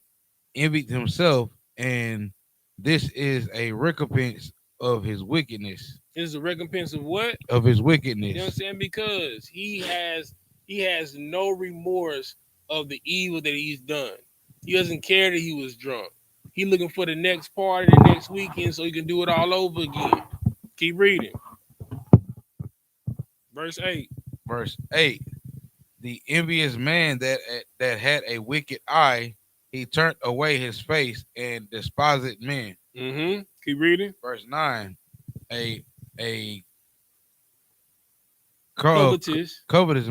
envied himself, and this is a recompense of his wickedness. This is a recompense of what? Of his You know what I'm wickedness. saying? Because he has no remorse of the evil that he's done. He doesn't care that he was drunk. He looking for the next party, the next weekend, so he can do it all over again. Keep reading. Verse 8. Verse 8. The envious man that had a wicked eye, he turned away his face and despised men. Mm-hmm. Keep reading. Verse 9. A covetous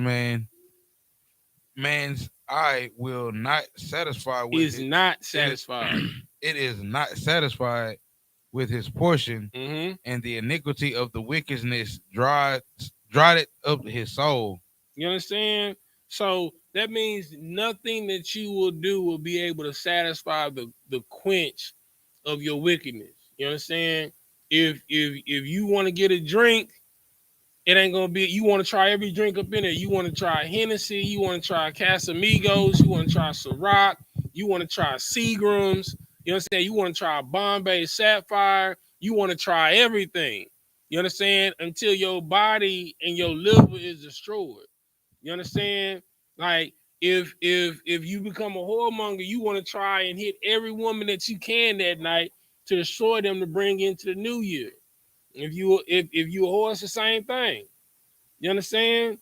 man's eye will not satisfy with is not satisfied. It is not satisfied with his portion, Mm-hmm. and the iniquity of the wickedness dried up his soul. You understand? So that means nothing that you will do will be able to satisfy the quench of your wickedness. You understand? If you want to get a drink, it ain't gonna be. You want to try every drink up in there. You want to try Hennessy. You want to try Casamigos. You want to try Ciroc. You want to try Seagrams. You understand? You want to try Bombay Sapphire. You want to try everything. You understand? Until your body and your liver is destroyed. You understand? Like if you become a whoremonger, you want to try and hit every woman that you can that night to destroy them to bring into the new year. If you a whore, it's the same thing. You understand?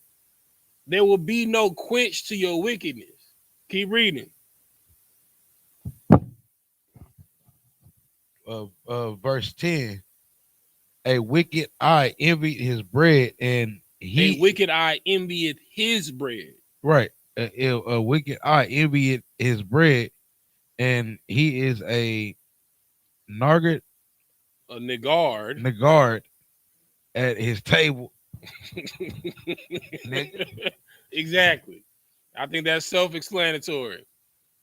There will be no quench to your wickedness. Keep reading. Verse 10. A wicked eye envied his bread, and a wicked eye envieth his bread. Right. A wicked eye envied his bread, and he is a nagard. A nagard. Nagard at his table. Exactly. I think that's self-explanatory.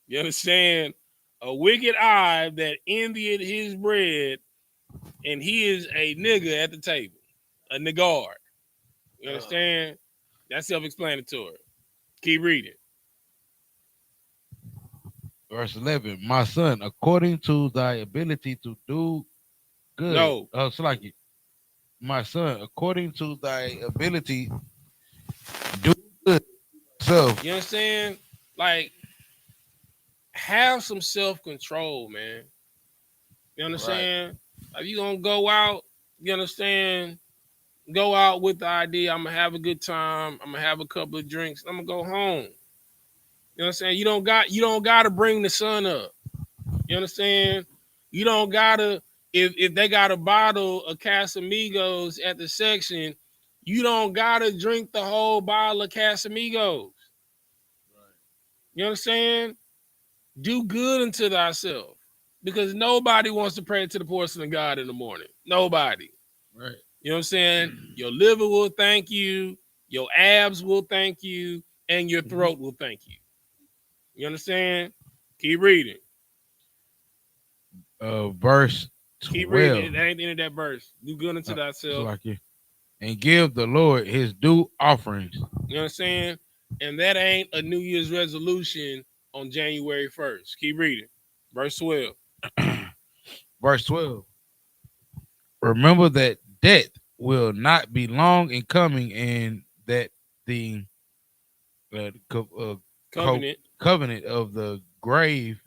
You understand? A wicked eye that envied his bread, and he is a nigga at the table. A nagard. You understand? That's self-explanatory. Keep reading. Verse 11. My son, according to thy ability to do good. No. It's like it. My son, according to thy ability, do good. So you understand? Like, have some self-control, man. You understand? Right. If you gonna go out, you understand, go out with the idea, I'm gonna have a good time, I'm gonna have a couple of drinks, I'm gonna go home. You know what I'm saying? You don't gotta bring the sun up. You understand? You don't gotta, if they got a bottle of Casamigos at the section, you don't gotta drink the whole bottle of Casamigos. Right. You understand? Do good unto thyself. Because nobody wants to pray to the porcelain God in the morning. Nobody. Right. You know what I'm saying? Your liver will thank you, your abs will thank you, and your throat will thank you. You understand? Keep reading. Verse 12. Keep reading. That ain't the end of that verse. Do good unto thyself. Like you. And give the Lord his due offerings. You know what I'm saying? And that ain't a New Year's resolution on January 1st. Keep reading. Verse 12. Verse 12. Remember that death will not be long in coming, and that the covenant of the grave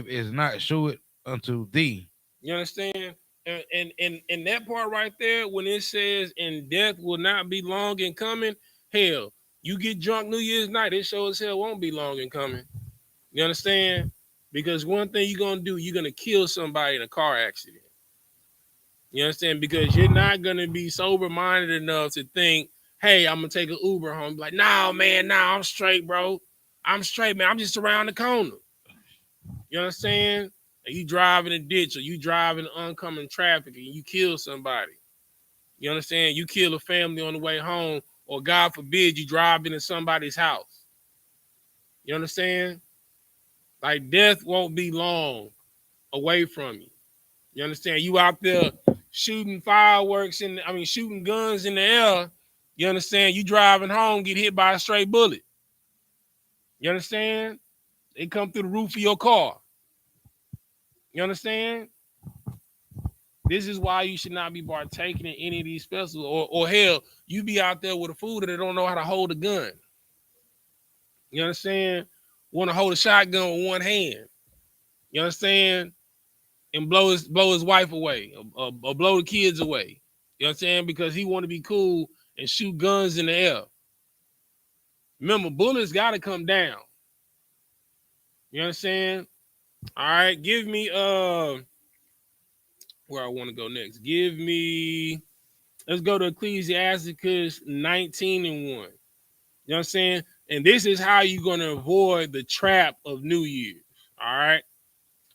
is not shewed unto thee. You understand? And that part right there, when it says, and death will not be long in coming, hell, you get drunk New Year's night, it sure as hell won't be long in coming. You understand? Because one thing you're going to do, you're going to kill somebody in a car accident. You understand? Because you're not going to be sober-minded enough to think, hey, I'm going to take an Uber home. Like, nah, man, I'm straight, bro. I'm straight, man. I'm just around the corner. You understand? And you drive in a ditch or you drive in oncoming traffic and you kill somebody. You understand? You kill a family on the way home, or God forbid you drive into somebody's house. You understand? Like, death won't be long away from you. You understand? You out there shooting fireworks shooting guns in the air. You understand? You driving home, get hit by a stray bullet. You understand? They come through the roof of your car. You understand? This is why you should not be partaking in any of these festivals. Or hell, you be out there with a fool that don't know how to hold a gun. You understand? Want to hold a shotgun with one hand. You understand? And blow his wife away, or blow the kids away. You understand? Because he want to be cool and shoot guns in the air. Remember, bullets got to come down. You understand? All right, give me where I want to go next. Let's go to Ecclesiastes 19:1. You know what I'm saying? And this is how you're going to avoid the trap of New Year's. All right?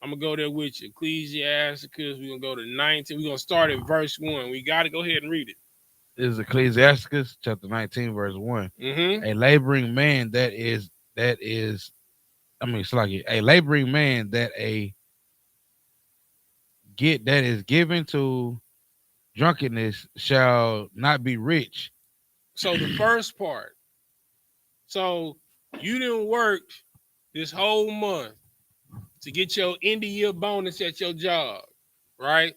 I'm going to go there with you. Ecclesiastes, we're going to go to 19. We're going to start at verse 1. We got to go ahead and read it. This is Ecclesiastes chapter 19, verse 1. Mm-hmm. A laboring man a laboring man that is given to drunkenness shall not be rich. So the first part. So you didn't work this whole month to get your end of year bonus at your job, right?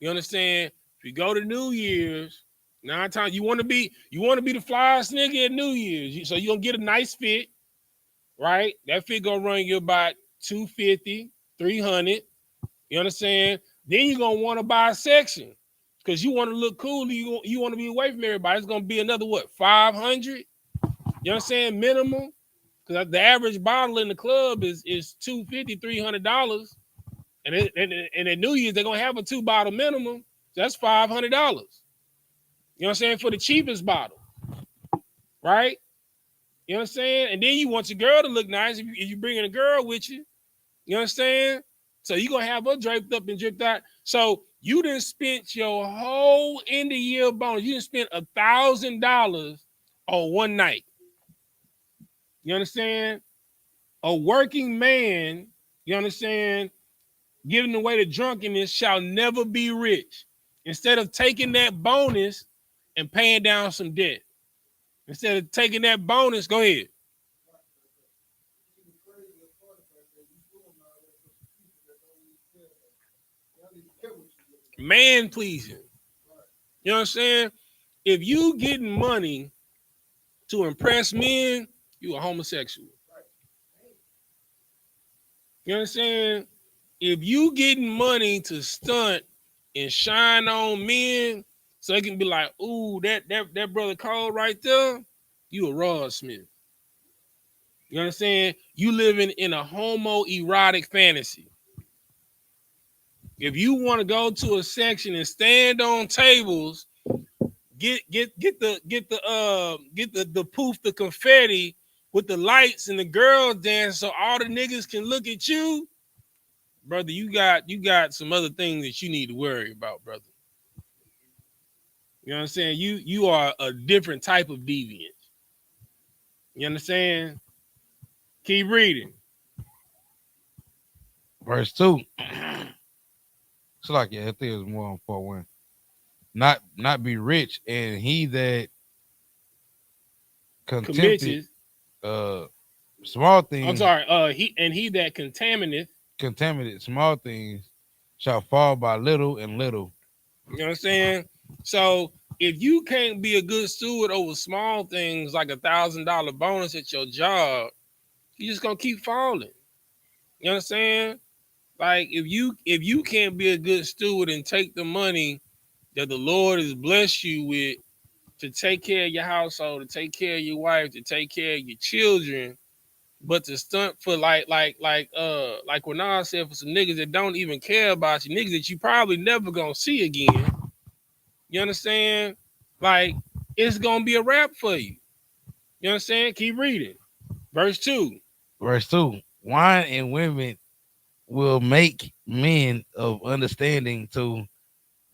You understand? If you go to New Year's, 9 times you want to be the flyest nigga at New Year's. So you're gonna get a nice fit, right? That fit gonna run you about $250, $300. You understand? Then you're gonna want to buy a section because you want to look cool. You want to be away from everybody. It's gonna be another what, $500? You know what I'm saying? Minimum. Because the average bottle in the club is $250, $300. And at New Year's, they're going to have a 2-bottle minimum. So that's $500. You know what I'm saying? For the cheapest bottle. Right? You know what I'm saying? And then you want your girl to look nice if you bringing a girl with you. You understand? So you're going to have her draped up and dripped out. So you done spent your whole end of year bonus. You done spent $1,000 on one night. You understand? A working man, you understand, giving away to drunkenness shall never be rich. Instead of taking that bonus and paying down some debt. Instead of taking that bonus, go ahead. Man pleasing. You know what I'm saying? If you getting money to impress men, you a homosexual. You understand? If you getting money to stunt and shine on men, so it can be like, ooh, that brother Cole right there, you a Rod Smith. You understand? You living in a homoerotic fantasy. If you want to go to a section and stand on tables, get the poof, the confetti with the lights and the girls dance so all the niggas can look at you, brother. You got some other things that you need to worry about, brother. You know what I'm saying? You are a different type of deviant. You understand? Keep reading. Verse 2. It's like, yeah, I think it was more on 4:1. Not be rich, and he that contempted Committed. small I'm things, sorry. He that contamineth. contaminated small things, shall fall by little and little. You know what I'm saying? So if you can't be a good steward over small things like $1,000 bonus at your job, you just gonna keep falling. You understand? Like if you can't be a good steward and take the money that the Lord has blessed you with to take care of your household, to take care of your wife, to take care of your children, but to stunt for like when I said, for some niggas that don't even care about you, niggas that you probably never gonna see again. You understand? Like it's gonna be a wrap for you. You understand? Keep reading. Verse 2. Verse 2. Wine and women will make men of understanding to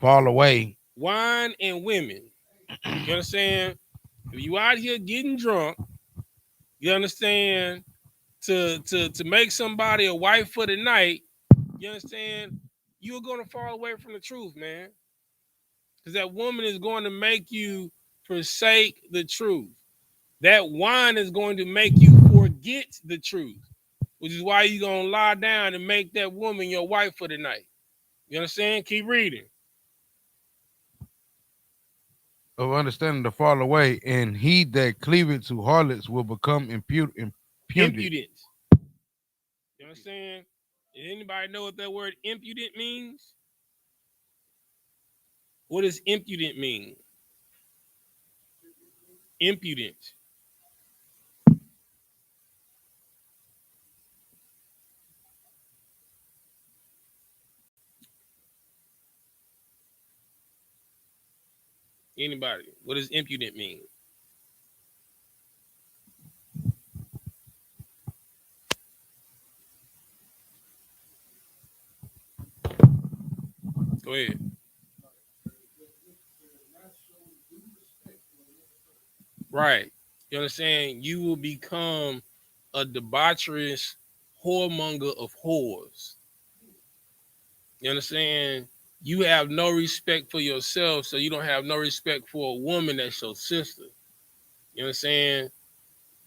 fall away. Wine and women. You understand? If you out here getting drunk, you understand, to make somebody a wife for the night, you understand, you're gonna fall away from the truth, man. Because that woman is going to make you forsake the truth. That wine is going to make you forget the truth, which is why you're gonna lie down and make that woman your wife for the night. You understand? Keep reading. Of understanding to fall away, and he that cleaveth to harlots will become impudent. Impudent. You understand? Does anybody know what that word impudent means? What does impudent mean? Impudent. Anybody? What does impudent mean? Go ahead. Right. You understand? You will become a debaucherous whoremonger of whores. You understand? You have no respect for yourself, so you don't have no respect for a woman that's your sister. You understand?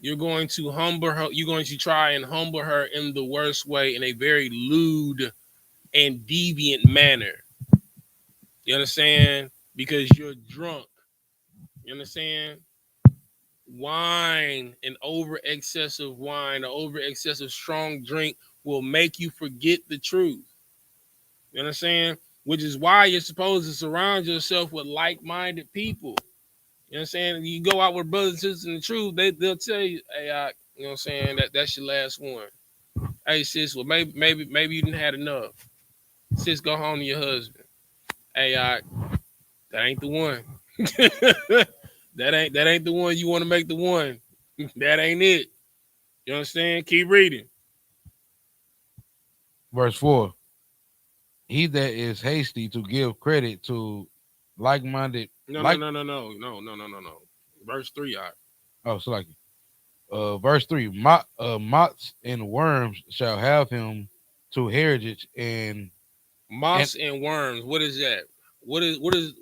You're going to humble her. You're going to try and humble her in the worst way, in a very lewd and deviant manner. You understand? Because you're drunk. You understand? Wine and over excessive wine or over excessive strong drink will make you forget the truth. You understand? Which is why you're supposed to surround yourself with like-minded people. You know what I'm saying? You go out with brothers and sisters in the truth, they'll tell you, hey, you know what I'm saying, that's your last one. Hey sis, well maybe you didn't had enough. Sis, go home to your husband. Hey, that ain't the one. that ain't the one you want to make the one. That ain't it. You understand? Keep reading. Verse 4. He that is hasty to give credit to like-minded, No, no, like no, no, no, no, no, no, no, no. Verse 3, oh, so like verse 3. Moths and worms shall have him to heritage, and moths and worms. What is that? What is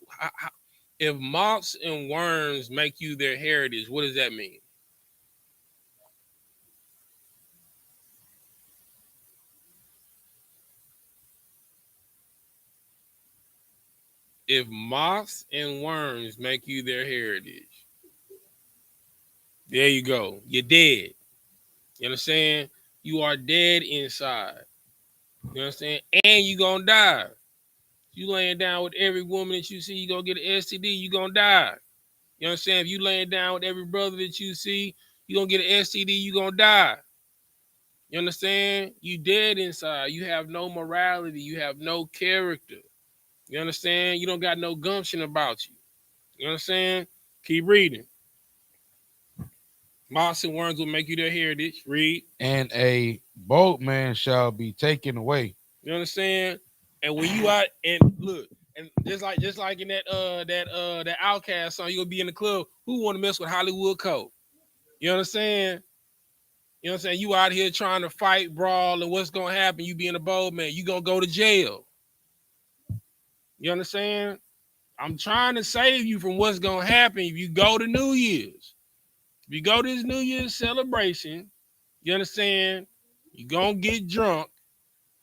if moths and worms make you their heritage? What does that mean? If moths and worms make you their heritage, there you go. You're dead. You understand? You are dead inside. You understand? And you gonna die. You laying down with every woman that you see, you gonna get an STD, you gonna die. You understand? If you laying down with every brother that you see, you gonna get an STD, you gonna die. You understand? You dead inside. You have no morality. You have no character. You understand? You don't got no gumption about you. You understand? Keep reading. Moss and worms will make you their heritage. Read. And a bold man shall be taken away. You understand? And when you out and look, and just like in that Outcast song, you'll be in the club. Who want to mess with Hollywood Code? You understand? You know what I'm saying? You out here trying to fight, brawl, and what's gonna happen? You being a bold man, you gonna go to jail. You understand? I'm trying to save you from what's gonna happen if you go to New Year's. If you go to this New Year's celebration, you understand? You're gonna get drunk.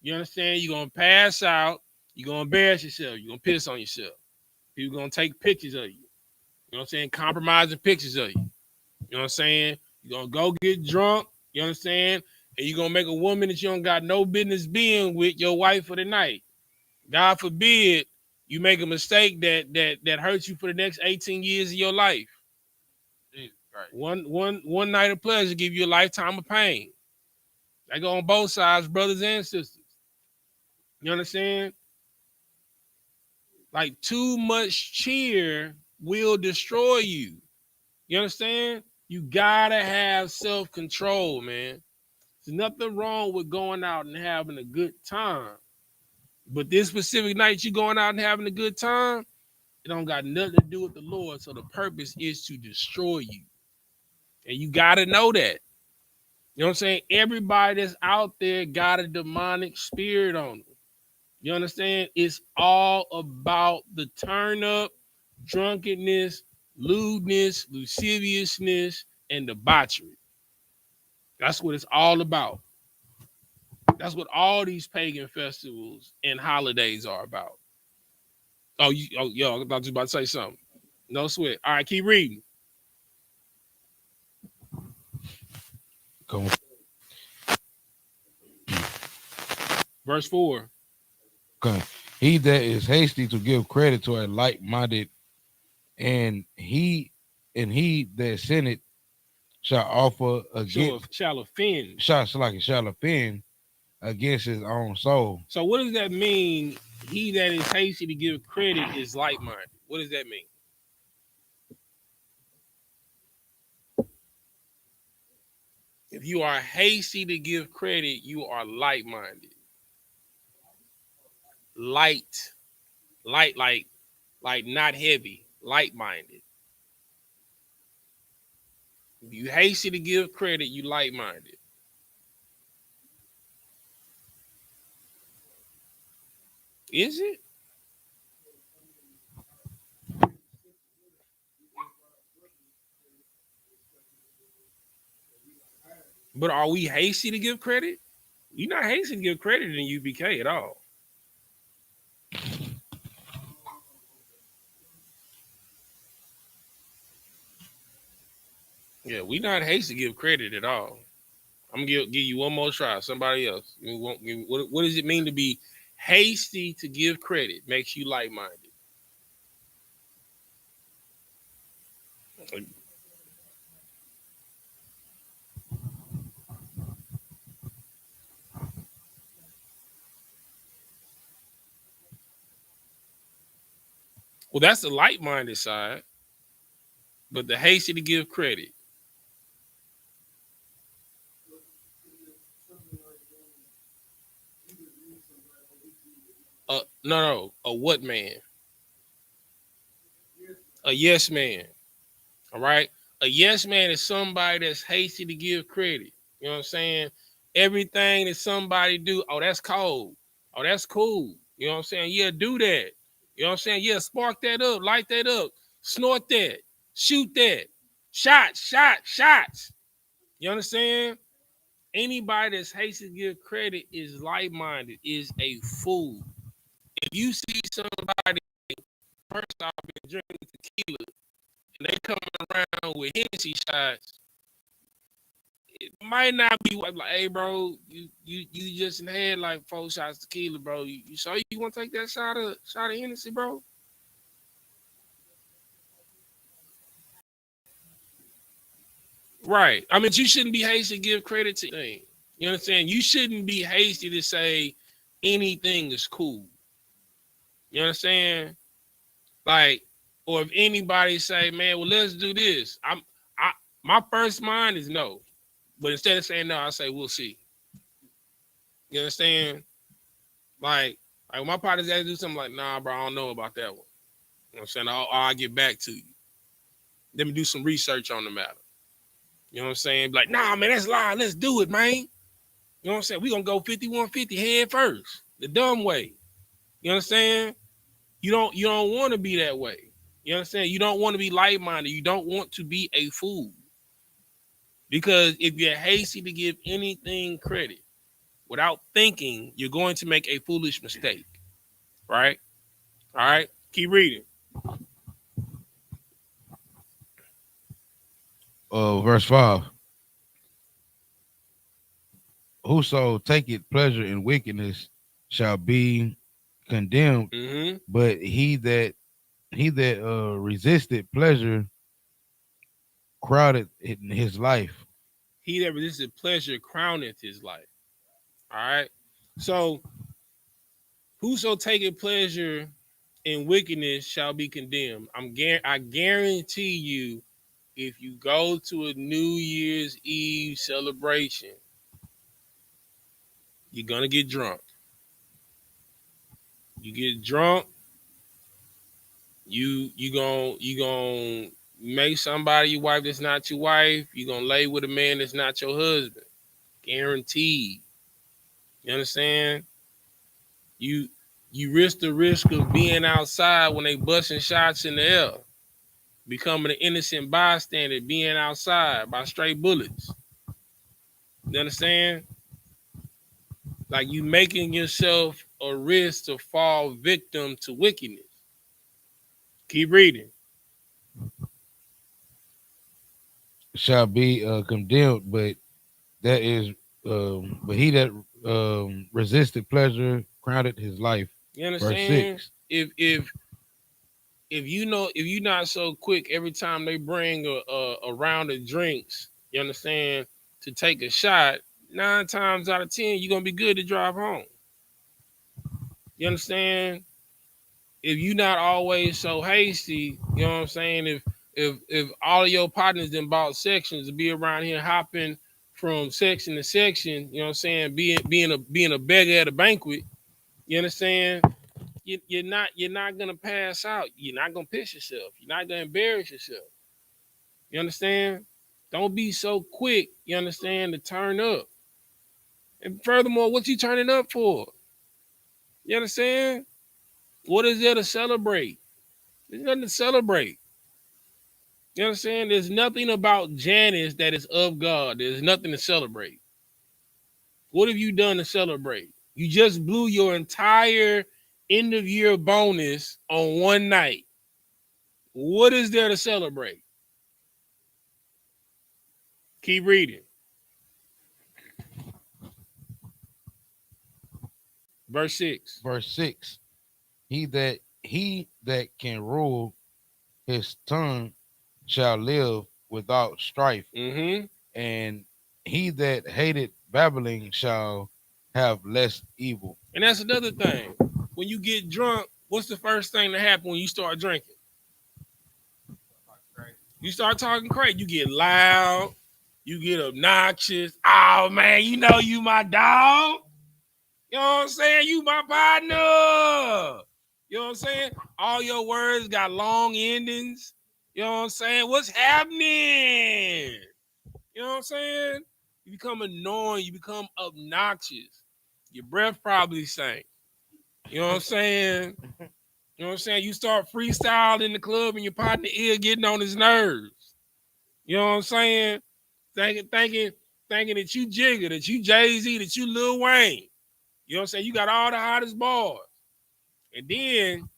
You understand? You're gonna pass out. You're gonna embarrass yourself. You're gonna piss on yourself. People gonna take pictures of you. You know what I'm saying? Compromising pictures of you. You know what I'm saying? You're gonna go get drunk. You understand? And you're gonna make a woman that you don't got no business being with your wife for the night. God forbid you make a mistake that hurts you for the next 18 years of your life. Right. One night of pleasure give you a lifetime of pain. They go on both sides, brothers and sisters. You understand? Like too much cheer will destroy you. You understand? You gotta have self-control, man. There's nothing wrong with going out and having a good time. But this specific night you going out and having a good time, it don't got nothing to do with the Lord. So the purpose is to destroy you. And you gotta know that. You know what I'm saying? Everybody that's out there got a demonic spirit on them. You understand? It's all about the turn up, drunkenness, lewdness, lasciviousness, and debauchery. That's what it's all about. That's what all these pagan festivals and holidays are about. Yo, I thought you were about to say something. No sweat. All right, keep reading. Come on. Verse 4. Okay. He that is hasty to give credit to a like-minded, and he that sinneth shall offer against Shall offend. shall offend against his own soul. So what does that mean? He that is hasty to give credit is like-minded. What does that mean? If you are hasty to give credit, you are like-minded. Light, like not heavy, light-minded. If you hasty to give credit, you light-minded. Is it? But are we hasty to give credit? You're not hasty to give credit in UPK at all. Yeah, we not hasty to give credit at all. I'm gonna give you one more try. Somebody else. What does it mean to be hasty to give credit? Makes you like-minded. Well, that's the light-minded side, but the hasty to give credit. No, a what man? A yes man. All right. A yes man is somebody that's hasty to give credit. You know what I'm saying? Everything that somebody do, oh, that's cold. Oh, that's cool. You know what I'm saying? Yeah, do that. You know what I'm saying? Yeah, spark that up, light that up, snort that, shoot that. Shots. You understand? Anybody that's hasty to give credit is like-minded, is a fool. If you see somebody, first off, been drinking tequila, and they coming around with Hennessy shots, might not be like, hey, bro, you just had like 4 shots of tequila, bro. You sure you want to take that shot of Hennessy, bro? Right. I mean, you shouldn't be hasty to give credit to anything. You understand? You shouldn't be hasty to say anything is cool. You understand? Like, or if anybody say, man, well, let's do this. My first mind is no. But instead of saying no, I say we'll see. You understand? Like when my partners ask to do something like, nah, bro, I don't know about that one. You know what I'm saying? I'll get back to you. Let me do some research on the matter. You know what I'm saying? Like, nah, man, that's lying. Let's do it, man. You know what I'm saying? We're gonna go 5150 head first. The dumb way. You understand? You don't want to be that way. You understand? You don't want to be light-minded. You don't want to be a fool. Because if you're hasty to give anything credit without thinking, you're going to make a foolish mistake. Right? All right. Keep reading. Verse 5. Whoso taketh pleasure in wickedness shall be condemned, but he that resisted pleasure crowded in his life. He that resisted pleasure crowneth his life. All right. So whoso taketh pleasure in wickedness shall be condemned. I guarantee you, if you go to a New Year's Eve celebration, you're gonna get drunk. You get drunk, you gonna make somebody your wife that's not your wife. You're gonna lay with a man that's not your husband. Guaranteed. You understand? You risk the risk of being outside when they busting shots in the air, becoming an innocent bystander, being outside by stray bullets. You understand? Like you making yourself a risk to fall victim to wickedness. Keep reading. Shall be condemned, but that is, but he that resisted pleasure crowned his life. You understand? Verse 6. If you're not so quick every time they bring a round of drinks, you understand, to take a shot, 9 times out of 10 you're gonna be good to drive home. You understand? If you're not always so hasty, you know what I'm saying? If all of your partners then bought sections to be around here hopping from section to section, you know what I'm saying, being a beggar at a banquet, you understand? You're not gonna pass out. You're not gonna piss yourself. You're not gonna embarrass yourself. You understand? Don't be so quick, you understand, to turn up. And furthermore, what you turning up for? You understand? What is there to celebrate? There's nothing to celebrate. You understand? There's nothing about Janice that is of God. There's nothing to celebrate. What have you done to celebrate? You just blew your entire end of year bonus on one night. What is there to celebrate? Keep reading. Verse 6. Verse 6. He that can rule his tongue shall live without strife, and he that hated babbling shall have less evil. And that's another thing. When you get drunk, what's the first thing that happens when you start drinking? You start talking crazy. You get loud. You get obnoxious. Oh, man, you know you my dog. You know what I'm saying? You my partner. You know what I'm saying? All your words got long endings. You know what I'm saying? What's happening? You know what I'm saying? You become annoying. You become obnoxious. Your breath probably stank. You know what I'm saying? You know what I'm saying? You start freestyling in the club and your partner ear getting on his nerves. You know what I'm saying? Thinking that you Jigga, that you Jay-Z, that you Lil Wayne. You know what I'm saying? You got all the hottest bars. And then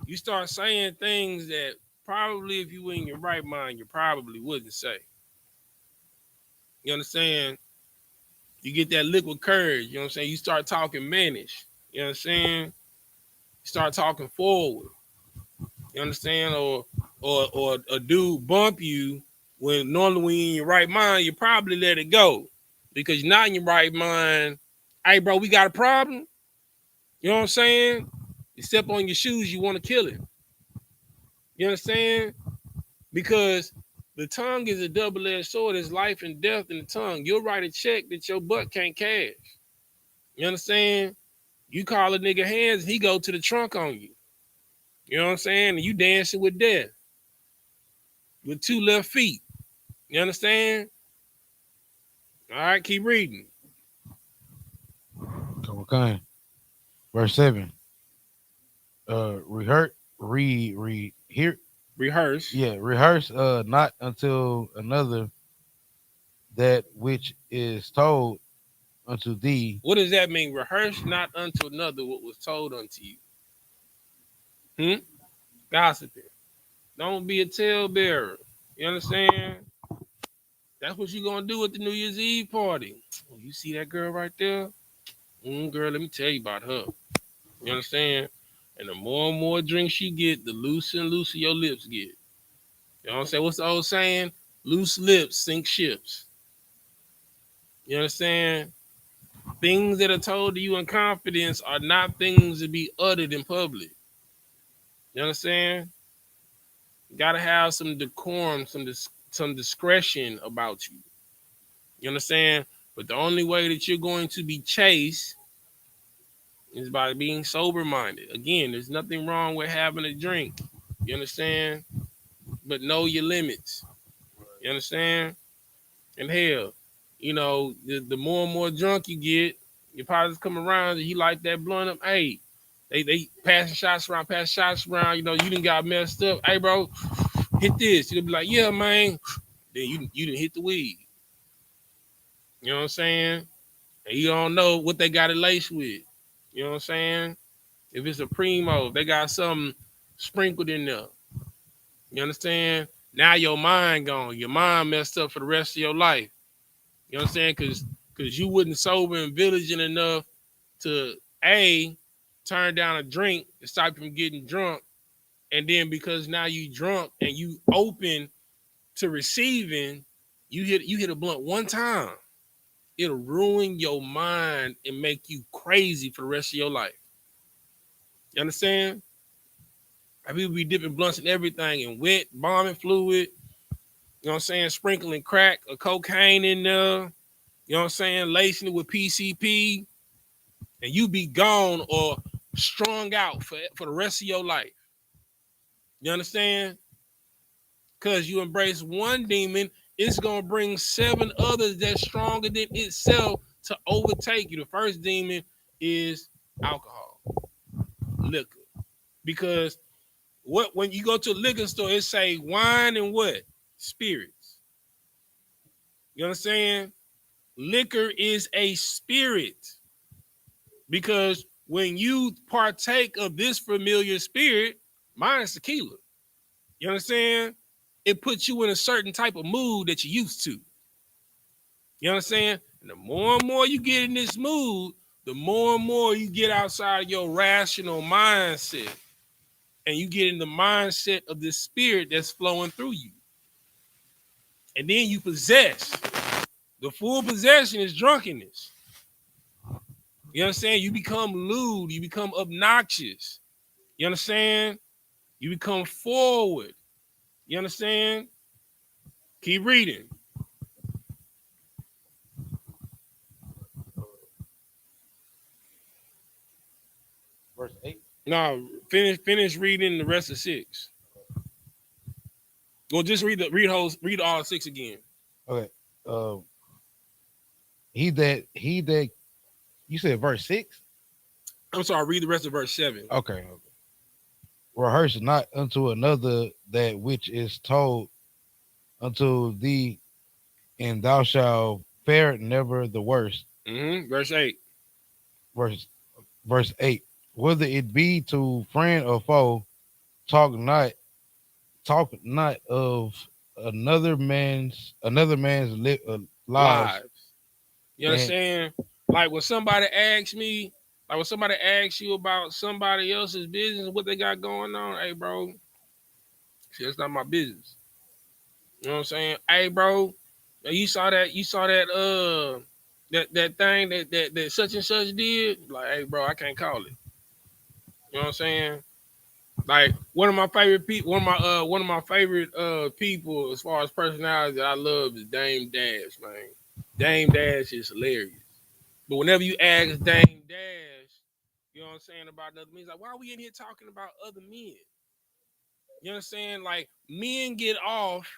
you start saying things that probably if you were in your right mind, you probably wouldn't say. You understand? You get that liquid courage. You know what I'm saying? You start talking mannish. You know what I'm saying? You start talking forward. You understand? Or a dude bump you when normally when you're in your right mind, you probably let it go because you're not in your right mind. Hey, bro, we got a problem. You know what I'm saying? You step on your shoes, you want to kill him. You understand? Because the tongue is a double-edged sword. There's life and death in the tongue. You'll write a check that your butt can't cash. You understand? You call a nigga hands, he go to the trunk on you. You know what I'm saying? And you dancing with death with two left feet. You understand? All right, keep reading. Okay. Verse 7. Rehearse, here. Rehearse. Yeah, rehearse not until another that which is told unto thee. What does that mean? Rehearse not unto another what was told unto you. Gossiping. Don't be a talebearer. You understand? That's what you're going to do at the New Year's Eve party. Oh, you see that girl right there? Girl, let me tell you about her. You understand? And the more and more drinks you get, the looser and looser your lips get. You know what I'm saying? What's the old saying? Loose lips sink ships. You understand? Things that are told to you in confidence are not things to be uttered in public. You understand? You gotta have some decorum, some discretion about you. You understand? But the only way that you're going to be chased is by being sober-minded. Again, there's nothing wrong with having a drink. You understand? But know your limits. You understand? And hell, you know, the more and more drunk you get, your partners come around and you like that blunt up. Hey, they passing shots around, you know, you done got messed up. Hey, bro, hit this. You'll be like, yeah, man. Then you done hit the weed. You know what I'm saying? And you don't know what they got it laced with. You know what I'm saying? If it's a primo, they got something sprinkled in there. You understand? Now your mind gone. Your mind messed up for the rest of your life. You understand? Because you wasn't sober and vigilant enough to A, turn down a drink to stop you from getting drunk. And then because now you drunk and you open to receiving, you hit a blunt one time. It'll ruin your mind and make you crazy for the rest of your life. You understand? People be dipping blunts and everything and wet, bombing fluid, you know what I'm saying? Sprinkling crack or cocaine in there, you know what I'm saying? Lacing it with PCP, and you be gone or strung out for the rest of your life. You understand? Because you embrace one demon, it's going to bring 7 others that's stronger than itself to overtake you. The first demon is alcohol, liquor. Because when you go to a liquor store, it say wine and what? Spirits. You understand? Liquor is a spirit. Because when you partake of this familiar spirit, mine's tequila. You understand? It puts you in a certain type of mood that you're used to. You understand? And the more and more you get in this mood, the more and more you get outside of your rational mindset. And you get in the mindset of this spirit that's flowing through you. And then you possess. The full possession is drunkenness. You understand? You become lewd. You become obnoxious. You understand? You become forward. You understand? Keep reading. Verse 8. No, finish reading the rest of 6. Well, just read all 6 again. Okay. He that you said verse 6? I'm sorry, read the rest of verse 7. Okay. Rehearse not unto another that which is told unto thee, and thou shalt fare never the worst. Verse 8. Verse 8. Whether it be to friend or foe, talk not of another man's lives. Lives. You understand? Like when somebody asks me, like when somebody asks you about somebody else's business, what they got going on, hey bro, it's not my business. You know what I'm saying? Hey bro, you saw that that thing that such and such did? Like, hey bro, I can't call it. You know what I'm saying? Like one of my favorite people, one of my favorite people as far as personality that I love is Dame Dash, man. Dame Dash is hilarious. But whenever you ask Dame Dash, you know what I'm saying, about other men, he's like, why are we in here talking about other men? You understand? Like men get off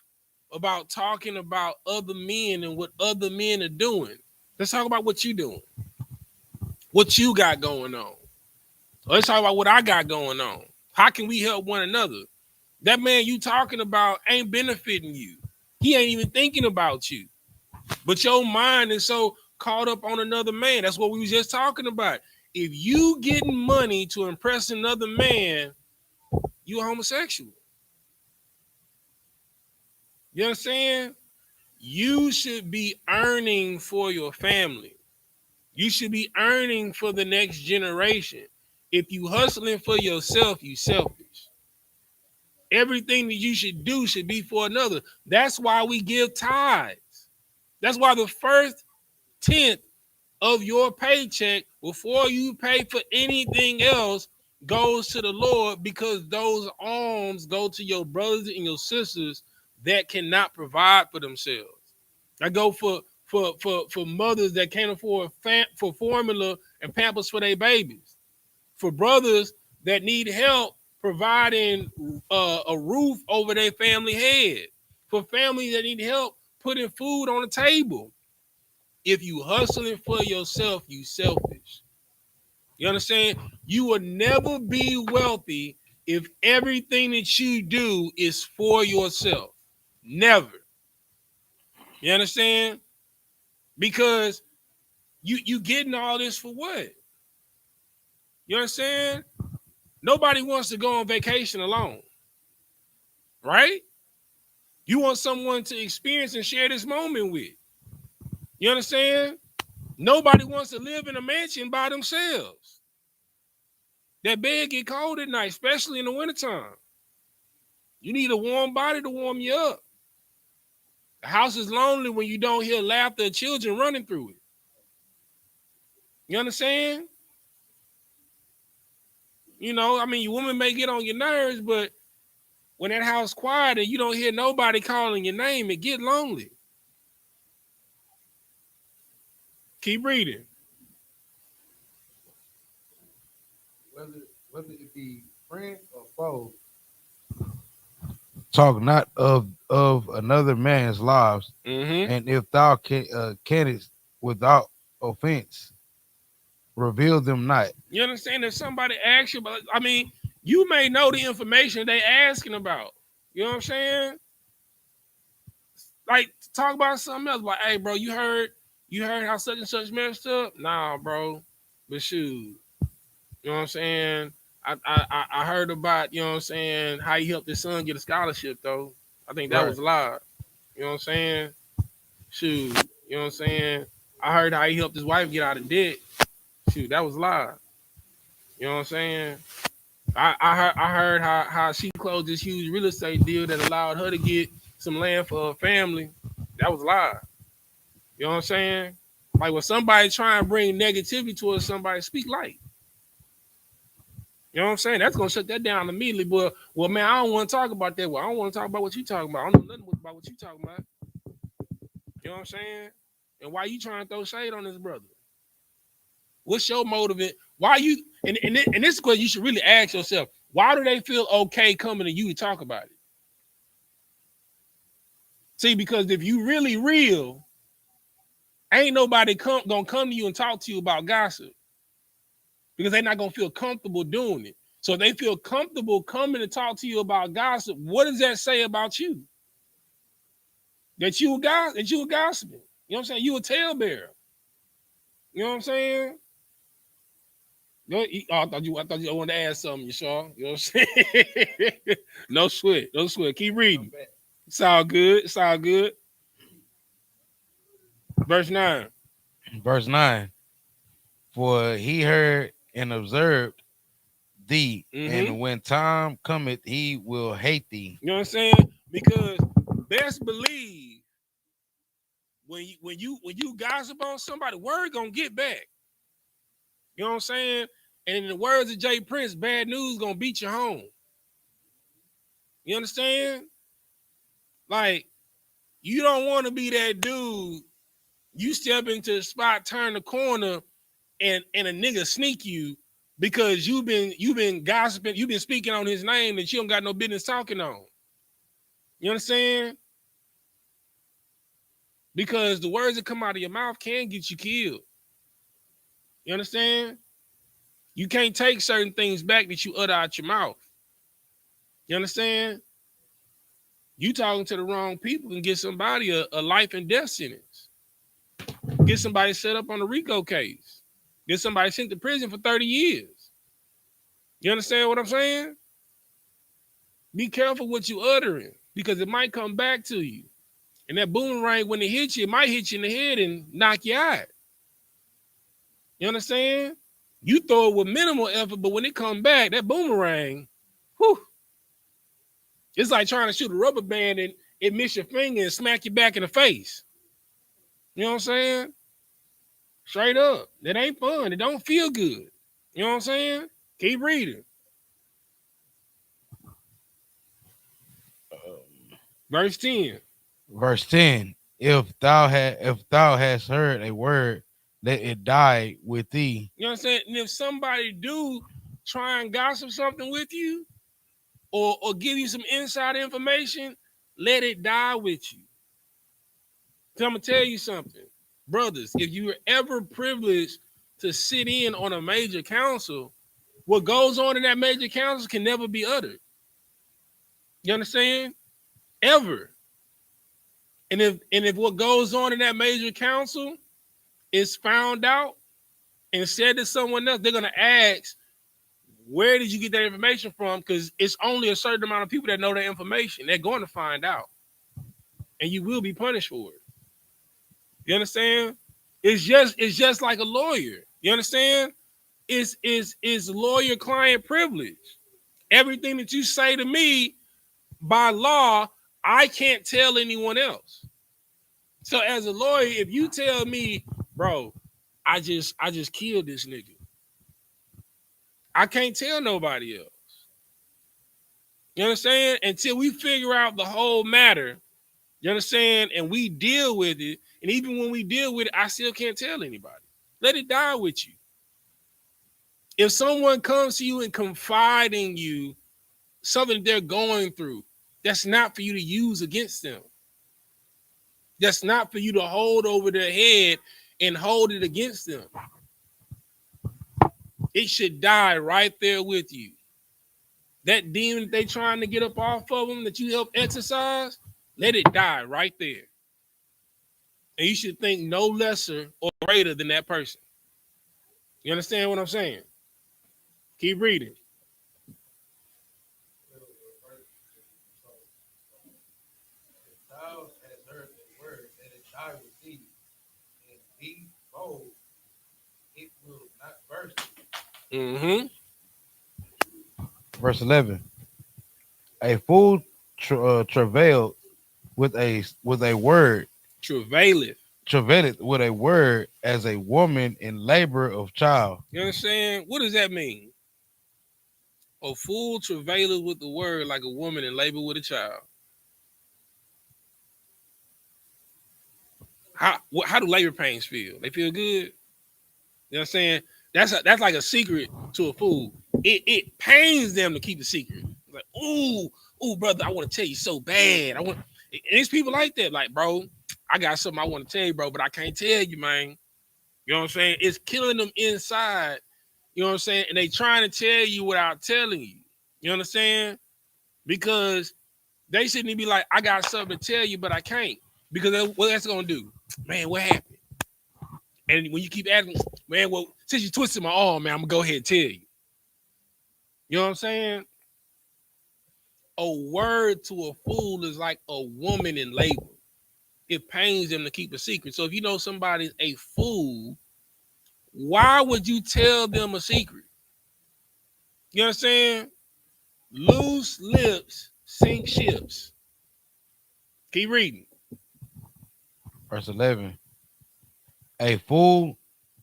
about talking about other men and what other men are doing. Let's talk about what you doing, what you got going on. Let's talk about what I got going on. How can we help one another? That man you talking about ain't benefiting you. He ain't even thinking about you. But your mind is so caught up on another man. That's what we was just talking about. If you getting money to impress another man, you a homosexual. You understand? You should be earning for your family. You should be earning for the next generation. If you hustling for yourself, you selfish. Everything that you should do should be for another. That's why we give tithes. That's why the first tenth of your paycheck before you pay for anything else goes to the Lord, because those alms go to your brothers and your sisters that cannot provide for themselves. I go for mothers that can't afford for formula and pampers for their babies, for brothers that need help providing a roof over their family head, for families that need help putting food on the table. If you hustling for yourself, you selfish. You understand? You will never be wealthy if everything that you do is for yourself. Never. You understand? Because you getting all this for what? You understand? Nobody wants to go on vacation alone. Right? You want someone to experience and share this moment with. You understand? Nobody wants to live in a mansion by themselves. That bed get cold at night, especially in the wintertime. You need a warm body to warm you up. The house is lonely when you don't hear laughter of children running through it. You understand? You know, I mean, your woman may get on your nerves, but when that house quiet and you don't hear nobody calling your name, it get lonely. Keep reading. Whether it be friend or foe, talk not of another man's lives, and if thou canst without offense, reveal them not. You understand? If somebody asks you about, I mean, you may know the information they asking about. You know what I'm saying? Like, talk about something else. Like, hey, bro, you heard how such and such messed up? Nah, bro. But shoot, you know what I'm saying? I heard about, you know what I'm saying, how he helped his son get a scholarship, though. I think that was live. You know what I'm saying? Shoot, you know what I'm saying? I heard how he helped his wife get out of debt. Shoot, that was live. You know what I'm saying? I heard how she closed this huge real estate deal that allowed her to get some land for her family. That was live. You know what I'm saying? Like when somebody try and bring negativity towards somebody, speak light. You know what I'm saying? That's gonna shut that down immediately. But well, man, I don't want to talk about that. Well, I don't want to talk about what you talking about. I don't know nothing about what you talking about. You know what I'm saying? And why you trying to throw shade on this brother? What's your motive? Why you and this is what you should really ask yourself. Why do they feel okay coming to you to talk about it? See, because if you really real, ain't nobody gonna come to you and talk to you about gossip, because they're not gonna feel comfortable doing it. So if they feel comfortable coming to talk to you about gossip, what does that say about you? That you a gossiping. You know what I'm saying? You a talebearer. You know what I'm saying? I thought you wanted to add something, Yashar. You know what I'm saying? No sweat. Keep reading. It's all good. Verse 9. Verse 9. For he heard and observed thee, and when time cometh, he will hate thee. You know what I'm saying? Because best believe when you gossip on somebody, word gonna get back. You know what I'm saying? And in the words of Jay Prince, bad news gonna beat you home. You understand? Like, you don't want to be that dude. You step into the spot, turn the corner, and a nigga sneak you because you've been gossiping, you've been speaking on his name that you don't got no business talking on. You understand? Because the words that come out of your mouth can get you killed. You understand? You can't take certain things back that you utter out your mouth. You understand? You talking to the wrong people can get somebody a life and death sentence. Get somebody set up on a RICO case. Get somebody sent to prison for 30 years. You understand what I'm saying? Be careful what you uttering because it might come back to you. And that boomerang, when it hits you, it might hit you in the head and knock you out. You understand? You throw it with minimal effort, but when it come back, that boomerang, whew, it's like trying to shoot a rubber band and it miss your finger and smack you back in the face. You know what I'm saying? Straight up. That ain't fun. It don't feel good. You know what I'm saying? Keep reading. Verse 10. Verse 10. If thou hast heard a word, let it die with thee. You know what I'm saying? And if somebody do try and gossip something with you or give you some inside information, let it die with you. So I'm going to tell you something. Brothers, if you were ever privileged to sit in on a major council, what goes on in that major council can never be uttered. You understand? Ever. And if what goes on in that major council is found out and said to someone else, they're going to ask, where did you get that information from? Because it's only a certain amount of people that know that information. They're going to find out. And you will be punished for it. You understand? It's just like a lawyer. You understand? It's lawyer-client privilege. Everything that you say to me, by law, I can't tell anyone else. So as a lawyer, if you tell me, bro, I just killed this nigga, I can't tell nobody else. You understand? Until we figure out the whole matter, you understand? And we deal with it. And even when we deal with it, I still can't tell anybody. Let it die with you. If someone comes to you and confide in you something they're going through, that's not for you to use against them. That's not for you to hold over their head and hold it against them. It should die right there with you. That demon that they trying to get up off of them that you help exercise, let it die right there. And you should think no lesser or greater than that person. You understand what I'm saying? Keep reading. Thou hast heard the word, let it die with thee, and be bold, it will not burst. Verse 11. A fool travailed with a word. Travaileth with a word as a woman in labor of child. You understand? What does that mean? A fool travaileth with the word like a woman in labor with a child. How do labor pains feel? They feel good? You know what I'm saying? That's like a secret to a fool. It pains them to keep the secret. Like, ooh, brother, I want to tell you so bad. And it's people like that. Like, bro, I got something I want to tell you, bro, but I can't tell you, man. You know what I'm saying? It's killing them inside. You know what I'm saying? And they trying to tell you without telling you. You understand? Because they shouldn't be like, I got something to tell you, but I can't. Because what that's going to do? Man, what happened? And when you keep asking, man, well, since you twisted my arm, man, I'm going to go ahead and tell you. You know what I'm saying? A word to a fool is like a woman in labor. it pains them to keep a secret. So if you know somebody's a fool, why would you tell them a secret? You understand? Loose lips sink ships. Keep reading. Verse 11. A fool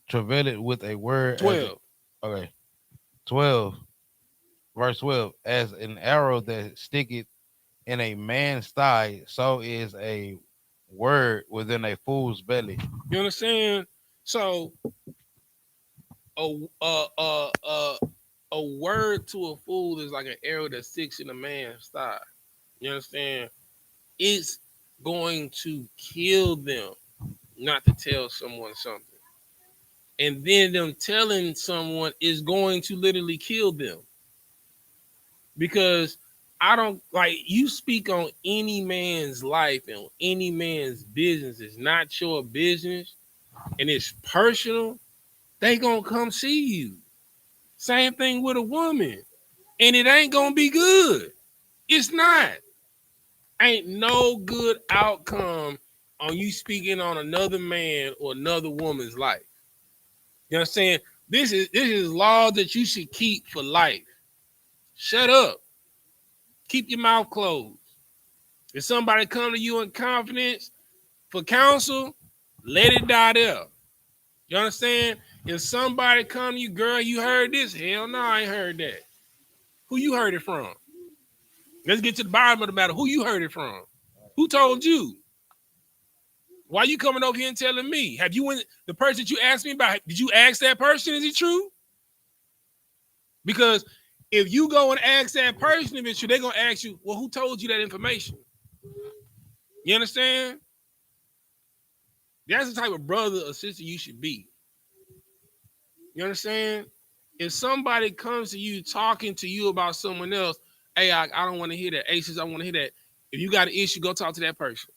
travaileth with a word as a 12. okay. 12. Verse 12. As an arrow that sticketh in a man's thigh, so is a word within a fool's belly. You understand? So a a word to a fool is like an arrow that sticks in a man's thigh. You understand? It's going to kill them not to tell someone something. And then them telling someone is going to literally kill them. Because I don't like you speak on any man's life and any man's business. It's not your business and it's personal. They gonna come see you. Same thing with a woman. And it ain't gonna be good. It's not. Ain't no good outcome on you speaking on another man or another woman's life. You know what I'm saying? This is law that you should keep for life. Shut up. Keep your mouth closed. If somebody come to you in confidence for counsel, let it die there. You understand? If somebody come to you, girl, you heard this? Hell no, I ain't heard that. Who you heard it from? Let's get to the bottom of the matter. Who you heard it from? Who told you? Why you coming over here and telling me? Have you the person that you asked me about? Did you ask that person? Is it true? Because if you go and ask that person if it's true, they're gonna ask you, well, who told you that information? You understand? That's the type of brother or sister you should be. You understand? If somebody comes to you talking to you about someone else, hey, I don't want to hear that. Hey, sis, I want to hear that. If you got an issue, go talk to that person.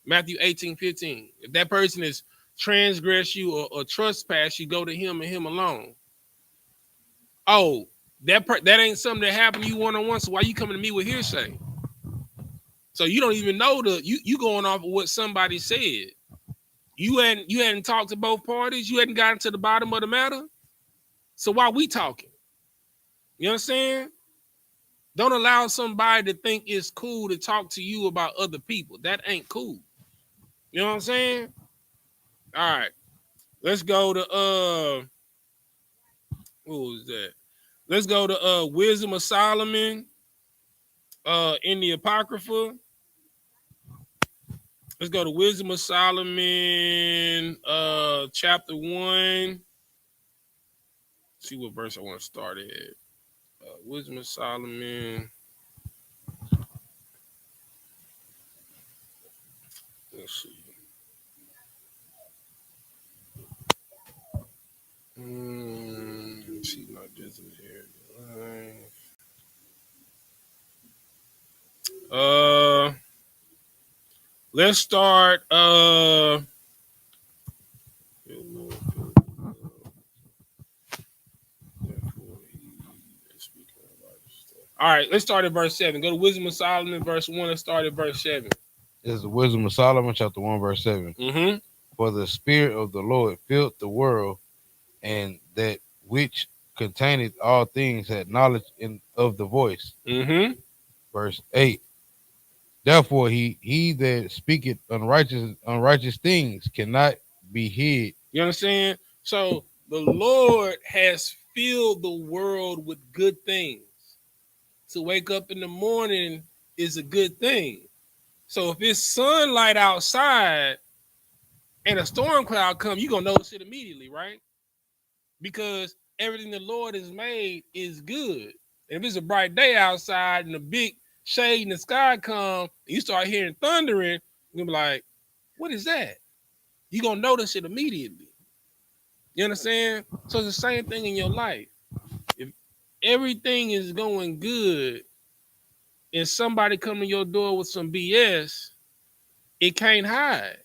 Matthew 18:15. If that person is transgress you or trespass you, go to him and him alone. Oh, that ain't something that happened to you one-on-one, so why you coming to me with hearsay? So you don't even know you going off of what somebody said. You hadn't talked to both parties. You hadn't gotten to the bottom of the matter. So why we talking? You understand? Don't allow somebody to think it's cool to talk to you about other people. That ain't cool. You know what I'm saying? All right. Let's go to what was that? Let's go to Wisdom of Solomon in the Apocrypha. Let's go to Wisdom of Solomon chapter 1. See what verse I want to start at. Wisdom of Solomon. Let's see. Let's see my business here. Let's start. All right, let's start at verse 7. Go to Wisdom of Solomon, verse 1. Let's start at verse 7. This is the Wisdom of Solomon, chapter 1, verse 7. Mm-hmm. For the Spirit of the Lord filled the world, and that which containeth all things had knowledge of the voice. Mm-hmm. Verse 8. Therefore, he that speaketh unrighteous things cannot be hid. You understand? So the Lord has filled the world with good things. To wake up in the morning is a good thing. So if it's sunlight outside and a storm cloud come, you're going to notice it immediately, right? Because everything the Lord has made is good. And if it's a bright day outside and a big shade in the sky come, and you start hearing thundering, you're going to be like, what is that? You're going to notice it immediately. You understand? So it's the same thing in your life. If everything is going good and somebody come to your door with some BS, it can't hide.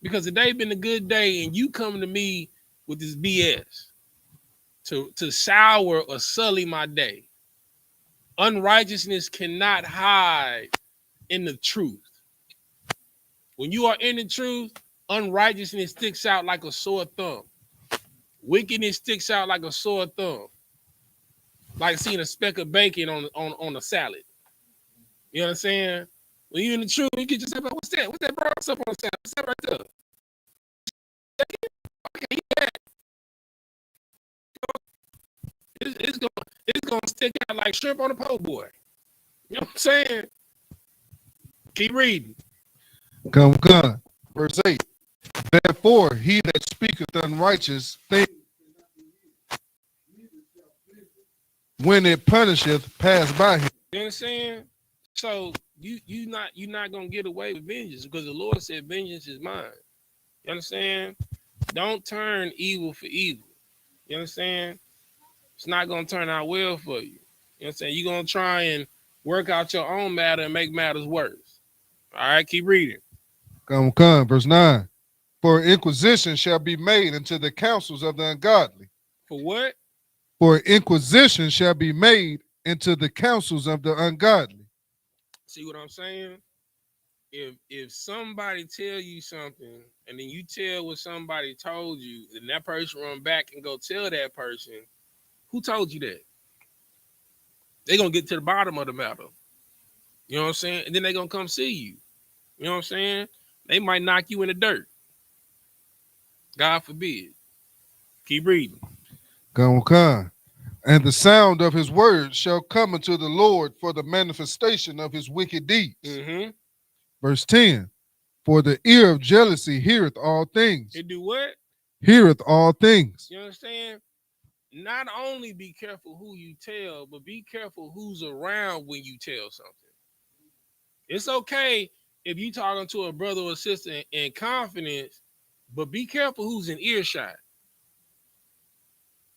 Because today been a good day and you come to me with this BS to sour or sully my day. Unrighteousness cannot hide in the truth. When you are in the truth, unrighteousness sticks out like a sore thumb. Wickedness sticks out like a sore thumb. Like seeing a speck of bacon on a salad. You know what I'm saying? When you're in the truth, you get yourself like, what's that? What's that brown stuff on the salad? What's that right there? Okay, yeah. It's gonna stick out like shrimp on a po' boy. You know what I'm saying? Keep reading. Come. Verse 8. Therefore, he that speaketh unrighteous things, when it punisheth, pass by him. You understand? So you're not gonna get away with vengeance because the Lord said, "Vengeance is mine." You understand? Don't turn evil for evil. You understand? It's not gonna turn out well for you. You know what I'm saying? You're gonna try and work out your own matter and make matters worse. All right, keep reading. Come. Verse 9. For inquisition shall be made into the counsels of the ungodly. For what? For inquisition shall be made into the counsels of the ungodly. See what I'm saying? If somebody tell you something and then you tell what somebody told you, and that person run back and go tell that person, who told you that? They're gonna get to the bottom of the matter. You know what I'm saying? And then they're gonna come see you. You know what I'm saying? They might knock you in the dirt. God forbid. Keep reading. Come. And the sound of his words shall come unto the Lord for the manifestation of his wicked deeds. Mm-hmm. Verse 10. For the ear of jealousy heareth all things. It do what? Heareth all things. You understand? Not only be careful who you tell, but be careful who's around when you tell something. It's okay if you talking to a brother or sister in confidence, but be careful who's in earshot.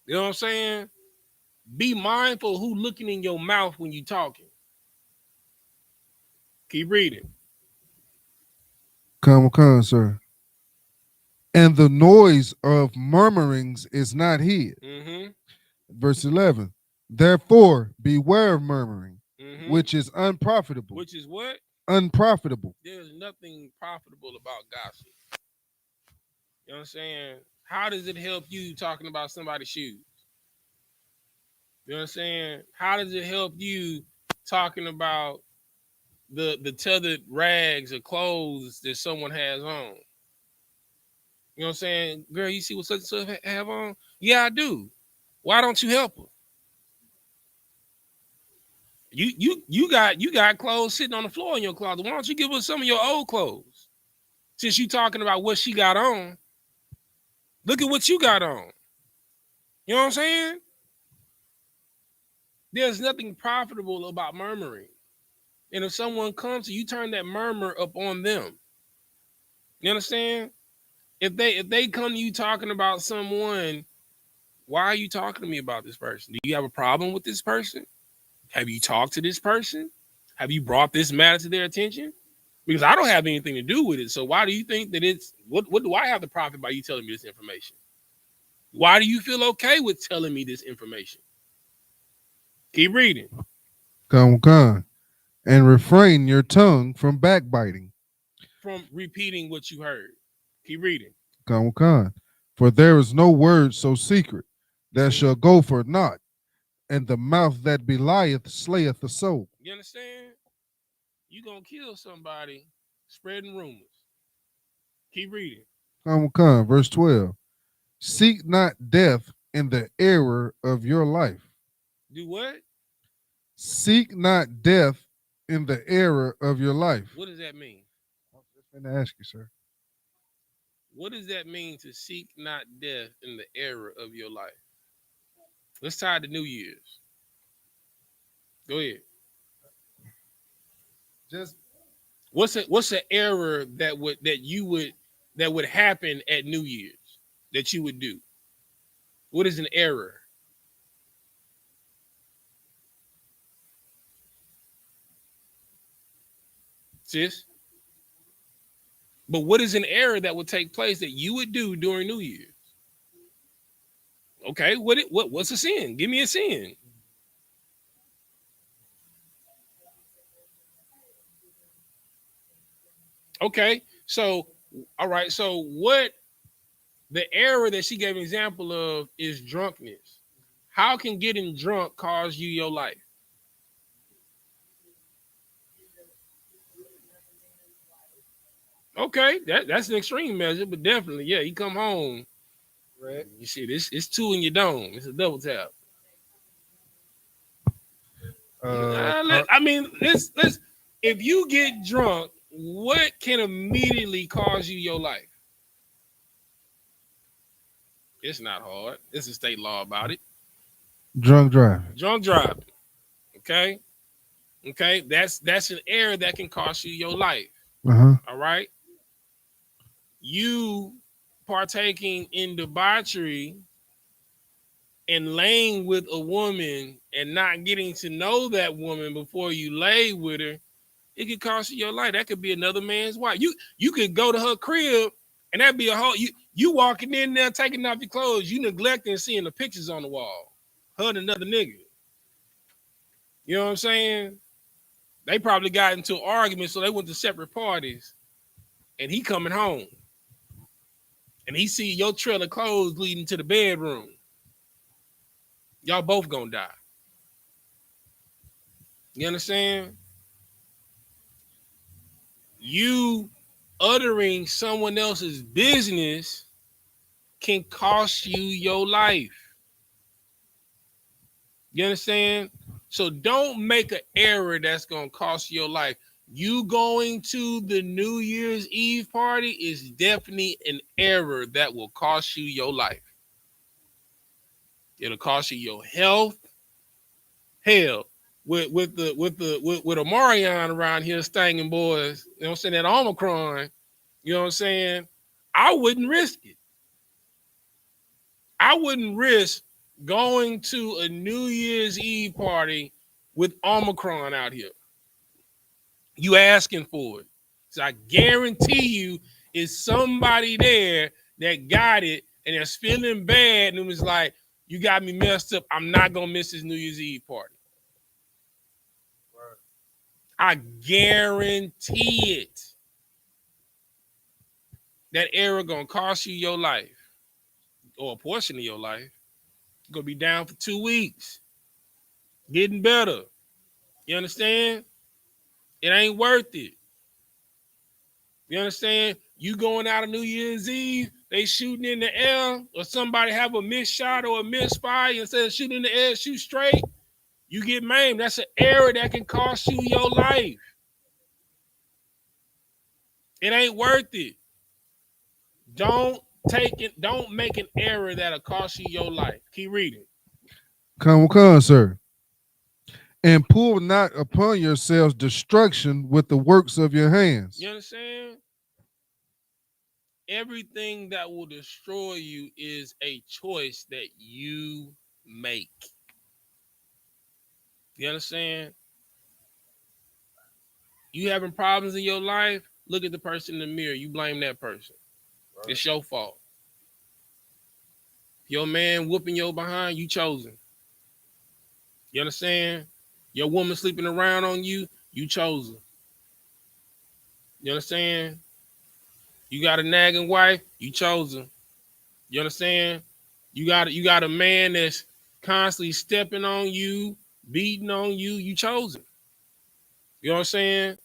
You know what I'm saying? Be mindful who looking in your mouth when you talking. Keep reading. Come, sir. And the noise of murmurings is not hid. Mm-hmm. Verse 11. Therefore, beware of murmuring, which is unprofitable. Which is what? Unprofitable. There's nothing profitable about gossip. You know what I'm saying? How does it help you talking about somebody's shoes? You know what I'm saying? How does it help you talking about the tethered rags or clothes that someone has on? You know what I'm saying? Girl, you see what such and such have on? Yeah, I do. Why don't you help her? You got clothes sitting on the floor in your closet. Why don't you give her some of your old clothes? Since you talking about what she got on, look at what you got on. You know what I'm saying? There's nothing profitable about murmuring. And if someone comes to you, turn that murmur up on them. You understand? If they come to you talking about someone, why are you talking to me about this person? Do you have a problem with this person? Have you talked to this person? Have you brought this matter to their attention? Because I don't have anything to do with it. So why do you think that what do I have to profit by you telling me this information? Why do you feel okay with telling me this information? Keep reading. Come. And refrain your tongue from backbiting. From repeating what you heard. Keep reading. Come. For there is no word so secret that shall go for naught, and the mouth that belieth slayeth the soul. You understand? You gonna kill somebody spreading rumors. Keep reading. Come. Verse 12. Seek not death in the error of your life. Do what? Seek not death in the error of your life. What does that mean? I was just going to ask you, sir. What does that mean to seek not death in the error of your life? Let's tie it to New Year's. Go ahead. Just what's an error that would happen at New Year's that you would do? What is an error? Sis? But what is an error that would take place that you would do during New Year's? Okay, what's a sin? Give me a sin. Okay, So, all right. So, what the error that she gave an example of is drunkenness. How can getting drunk cause you your life? Okay, that's an extreme measure, but definitely, yeah, he come home. Right. You see, this it's two in your dome. It's a double tap. I mean, let's if you get drunk, what can immediately cause you your life? It's not hard. It's a state law about it. Drunk driving. Drunk driving. Okay. Okay. That's an error that can cost you your life. All right. You partaking in debauchery and laying with a woman and not getting to know that woman before you lay with her, it could cost you your life. That could be another man's wife. You could go to her crib and that'd be a whole you walking in there taking off your clothes, you neglecting seeing the pictures on the wall. Her and another nigga. You know what I'm saying? They probably got into an argument, so they went to separate parties. And he coming home. And he see your trail of clothes leading to the bedroom. Y'all both gonna die. You understand? You uttering someone else's business can cost you your life. You understand? So don't make an error that's going to cost you your life. You going to the New Year's Eve party is definitely an error that will cost you your life. It'll cost you your health. Hell, with Omarion around here stinging boys, you know what I'm saying, that Omicron, you know what I'm saying? I wouldn't risk it. I wouldn't risk going to a New Year's Eve party with Omicron out here. You asking for it. So I guarantee you is somebody there that got it and is feeling bad and was like, you got me messed up. I'm not going to miss this New Year's Eve party. I guarantee it. That error going to cost you your life or a portion of your life. You're going to be down for 2 weeks. Getting better. You understand? It ain't worth it. You understand? You going out on New Year's Eve, they shooting in the air, or somebody have a missed shot or a misfire, instead of shooting in the air, shoot straight, you get maimed. That's an error that can cost you your life. It ain't worth it. Don't make an error that'll cost you your life. Keep reading. Come, sir. And pull not upon yourselves destruction with the works of your hands. You understand? Everything that will destroy you is a choice that you make. You understand? You having problems in your life, look at the person in the mirror. You blame that person. Right. It's your fault. Your man whooping your behind, you chosen. You understand? Your woman sleeping around on you, you chosen. You understand? You got a nagging wife, you chosen. You understand? You got a man that's constantly stepping on you, beating on you, you chosen. You know what I'm saying?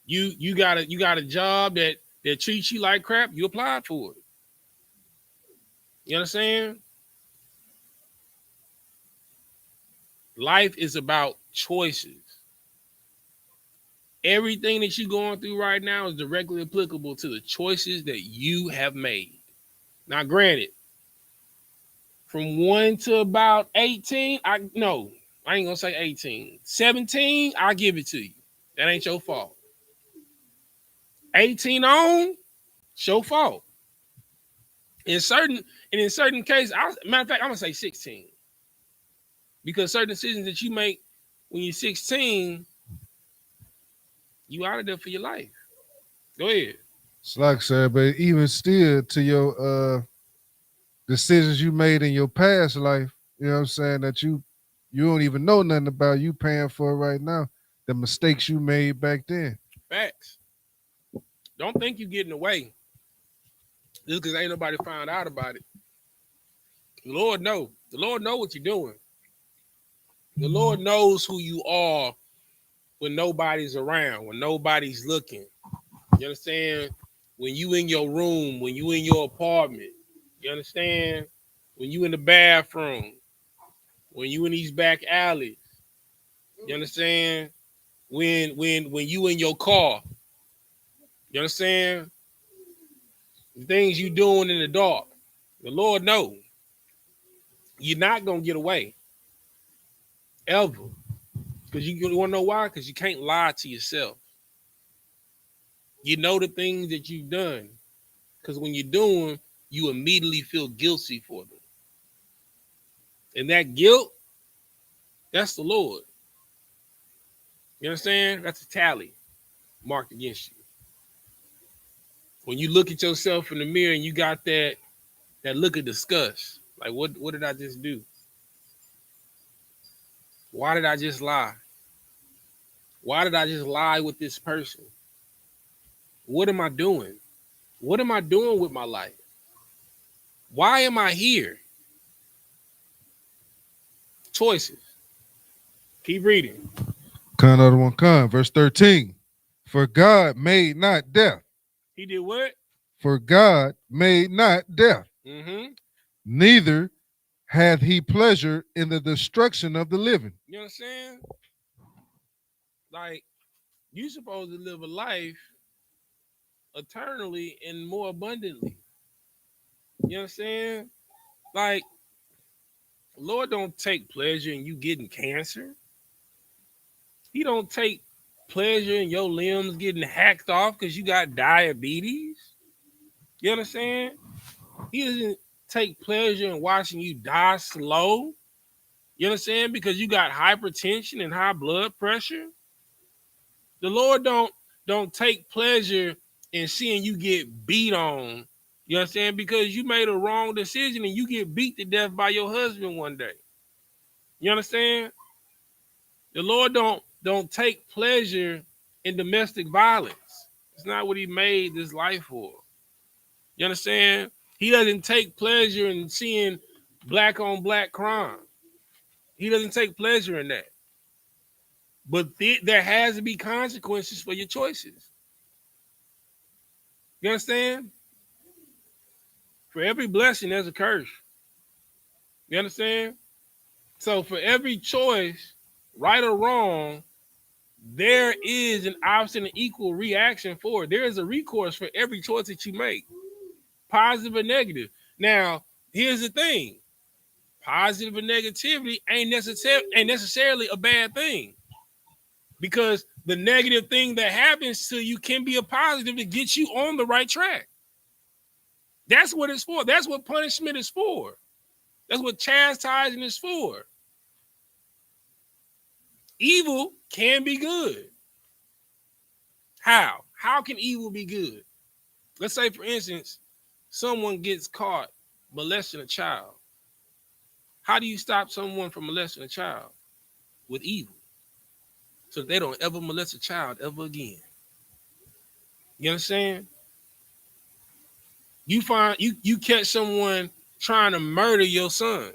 You got a job that treats you like crap, you applied for it. You understand? Life is about choices. Everything that you're going through right now is directly applicable to the choices that you have made. Now, granted, from 1 to about 18, I ain't gonna say 18. 17, I'll give it to you. That ain't your fault. 18 on, it's your fault. In certain cases, matter of fact, I'm gonna say 16. Because certain decisions that you make when you're 16, you out of there for your life. Go ahead. It's like, sir, but even still to your decisions you made in your past life, you know what I'm saying, that you don't even know nothing about, you paying for right now, the mistakes you made back then. Facts. Don't think you're getting away just because ain't nobody found out about it. The Lord know. The Lord know what you're doing. The Lord knows who you are when nobody's around, when nobody's looking. You understand? When you in your room, when you in your apartment. You understand? When you in the bathroom, when you in these back alleys. You understand? When you in your car. You understand? The things you doing in the dark. The Lord knows. You're not gonna get away. Ever. Because you wanna know why? Because you can't lie to yourself. You know the things that you've done. Because when you're doing, you immediately feel guilty for them. And that guilt, that's the Lord. You understand? That's a tally marked against you. When you look at yourself in the mirror and you got that look of disgust, like what did I just do? Why did I just lie? Why did I just lie with this person? What am I doing? What am I doing with my life? Why am I here? Choices. Keep reading. Another one come. Verse 13. For God made not death. He did what? For God made not death. Mm-hmm. Neither hath he pleasure in the destruction of the living. You understand? Like, you supposed to live a life eternally and more abundantly. You understand? Like, Lord don't take pleasure in you getting cancer. He don't take pleasure in your limbs getting hacked off because you got diabetes. You understand? He doesn't take pleasure in watching you die slow. You understand? Because you got hypertension and high blood pressure. The Lord don't take pleasure in seeing you get beat on. You understand? Because you made a wrong decision and you get beat to death by your husband one day. You understand? The Lord don't take pleasure in domestic violence. It's not what he made this life for. You understand? He doesn't take pleasure in seeing black on black crime. He doesn't take pleasure in that. But there has to be consequences for your choices. You understand? For every blessing, there's a curse. You understand? So for every choice, right or wrong, there is an opposite and equal reaction for it. There is a recourse for every choice that you make, positive or negative. Now, here's the thing. Positive and negativity ain't necessarily a bad thing, because the negative thing that happens to you can be a positive to get you on the right track. That's what it's for. That's what punishment is for. That's what chastising is for. Evil can be good. How? How can evil be good? Let's say, for instance, someone gets caught molesting a child. How do you stop someone from molesting a child? With evil. So they don't ever molest a child ever again. You understand? You catch someone trying to murder your son.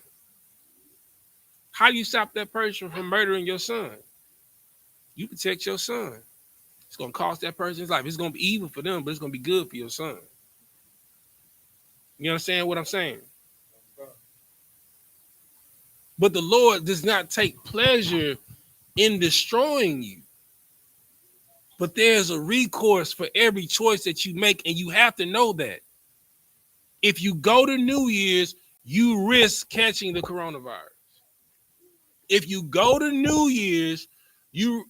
How do you stop that person from murdering your son? You protect your son. It's going to cost that person's life. It's going to be evil for them, but it's going to be good for your son. You understand what I'm saying? But the Lord does not take pleasure in destroying you. But there's a recourse for every choice that you make, and you have to know that. If you go to New Year's, you risk catching the coronavirus. If you go to New Year's, you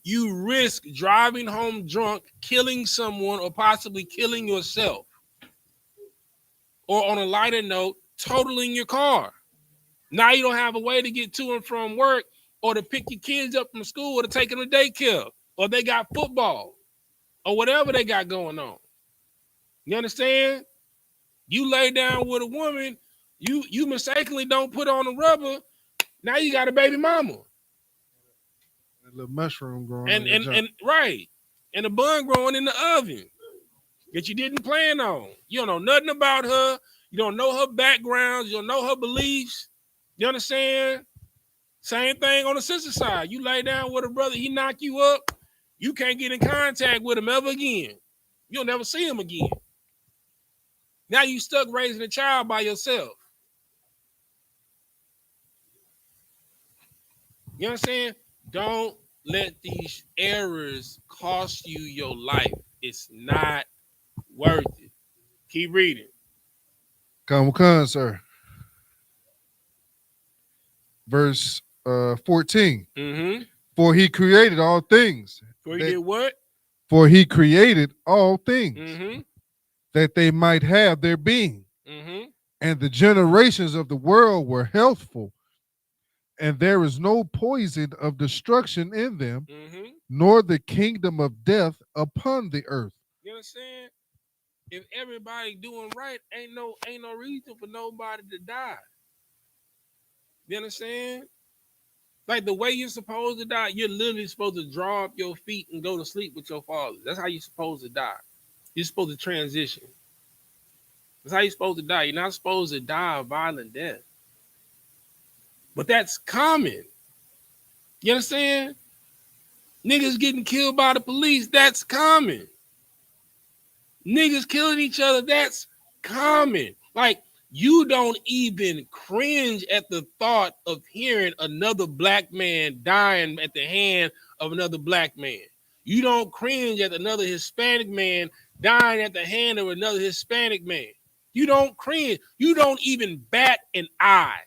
risk driving home drunk, killing someone, or possibly killing yourself. Or on a lighter note, totaling your car. Now you don't have a way to get to and from work, or to pick your kids up from school, or to take them to daycare, or they got football, or whatever they got going on. You understand? You lay down with a woman, you mistakenly don't put on a rubber. Now you got a baby mama. A little mushroom growing. And right. And a bun growing in the oven. that you didn't plan on. You don't know nothing about her. You don't know her background. You don't know her beliefs. You understand? Same thing on the sister side. You lay down with a brother, he knock you up. You can't get in contact with him ever again. You'll never see him again. Now you stuck raising a child by yourself. You know what I'm saying? Don't let these errors cost you your life. It's not worth it. Keep reading. Come, sir. Verse 14. Mm-hmm. For he created all things. For he did what? For he created all things Mm-hmm. that they might have their being. Mm-hmm. And the generations of the world were healthful, and there is no poison of destruction in them, Mm-hmm. nor the kingdom of death upon the earth. You understand? If everybody doing right, ain't no reason for nobody to die. You understand? Like the way you're supposed to die, you're literally supposed to draw up your feet and go to sleep with your father. That's how you're supposed to die. You're supposed to transition. That's how you're supposed to die. You're not supposed to die a violent death. But that's common. You understand? Niggas getting killed by the police, that's common. Niggas killing each other, that's common. Like, you don't even cringe at the thought of hearing another black man dying at the hand of another black man. You don't cringe at another Hispanic man dying at the hand of another Hispanic man. You don't cringe. You don't even bat an eye.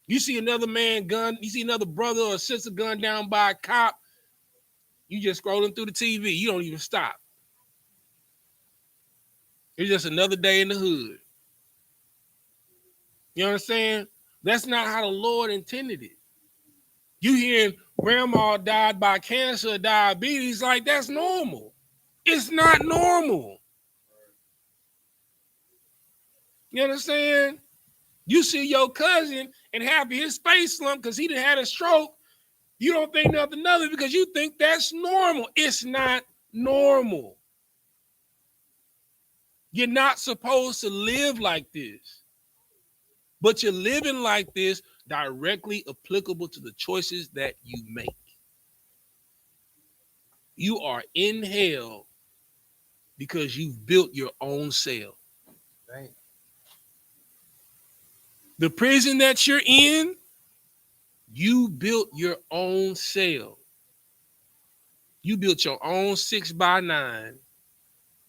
You see another man gun, you see another brother or sister gunned down by a cop, you just scrolling through the TV. You don't even stop. It's just another day in the hood. You understand? That's not how the Lord intended it. You hearing grandma died by cancer or diabetes, like that's normal. It's not normal. You understand? You see your cousin and have his face slump because he done had a stroke. You don't think nothing of it because you think that's normal. It's not normal. You're not supposed to live like this. But you're living like this directly applicable to the choices that you make. You are in hell because you've built your own cell. Dang. The prison that you're in, you built your own cell. You built your own 6x9,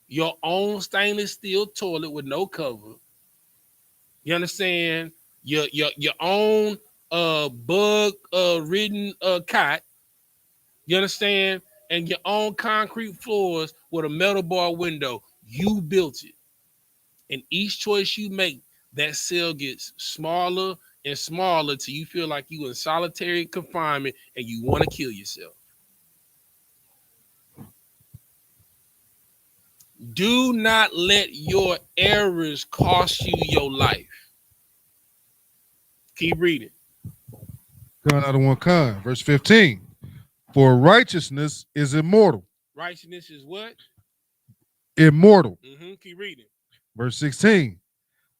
your own stainless steel toilet with no cover. You understand? Your own bug ridden cot. You understand? And your own concrete floors with a metal bar window. You built it. And each choice you make, that cell gets smaller and smaller till you feel like you in solitary confinement and you want to kill yourself. Do not let your errors cost you your life. Keep reading. Going out of one kind. Verse 15. For righteousness is immortal. Righteousness is what? Immortal. Keep reading. Verse 16.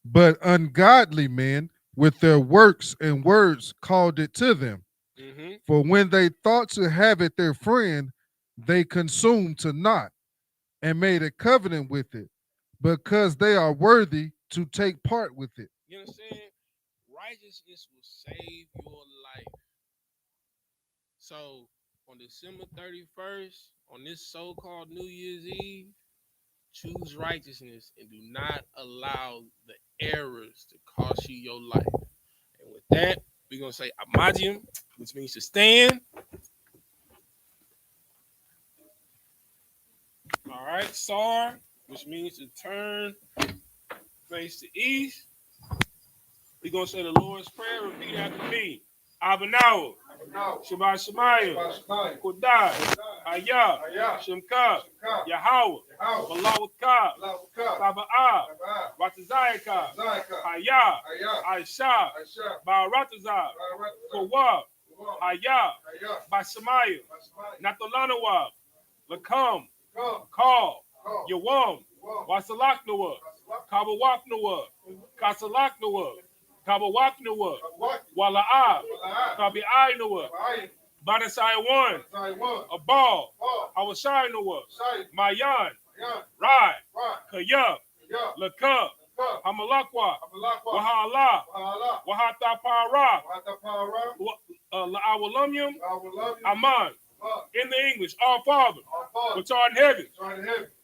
But ungodly men with their works and words called it to them. For when they thought to have it their friend, they consumed to naught and made a covenant with it, because they are worthy to take part with it. You understand? Righteousness will save your life. So on December 31st, on this so-called New Year's Eve, choose righteousness and do not allow the errors to cost you your life. And with that, we're going to say Amajium, which means to stand. All right, Sar, which means to turn, face to east. We're going to say the Lord's Prayer. Repeat after me. Abanawa, Shabbat Shemayim, Kodah, Ayah, Shemka, Yahweh, Malawaka, Saba'ah, Ratazayaka, Ayah, Aisha, Baratazah, Kowab, Ayah, Bashamayim, Natolanawa, Lakam, Call, Yawam, Wasalak Noah, Kabawak Noah, Kasalak Noah, Kabawak Noah, Wala'ab, Kabi'ai Noah, Badasai 1, Abal, Awashai Noah, Mayan, Rai, Kayab, Lakub, Hamalakwa, Wahala, Wahatapara, La'awalumium, Aman. In the English, Our Father, which art in heaven,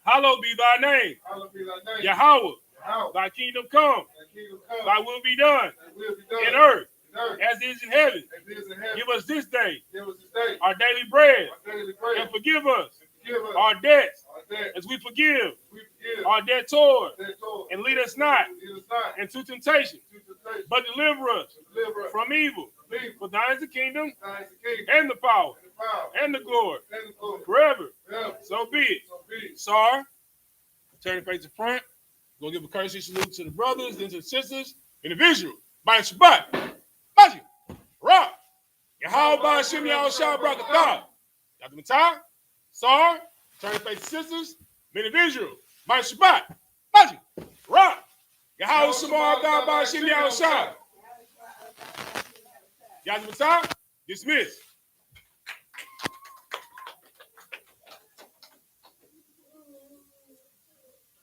hallowed be thy name. Yahweh, thy kingdom come, thy will be done in earth as it is in heaven. Give us this day our daily bread, and forgive us our debts as we forgive our debtors, and lead us not into temptation, but deliver us from evil. For thine is the kingdom, and the power, and the glory, forever. So be it. Sar, turn your face to front. We'll give a courtesy salute to the brothers, then to the sisters, individual. By Shabbat. Baji. Ra. Yahweh by Hashem Yahushua Brakatah. Yakamata. Sar, turn your face to sisters, individual. By Shabbat. Baji. Ra. Yahweh Shamar God by Hashem Yahushua. Yakamata. Dismiss.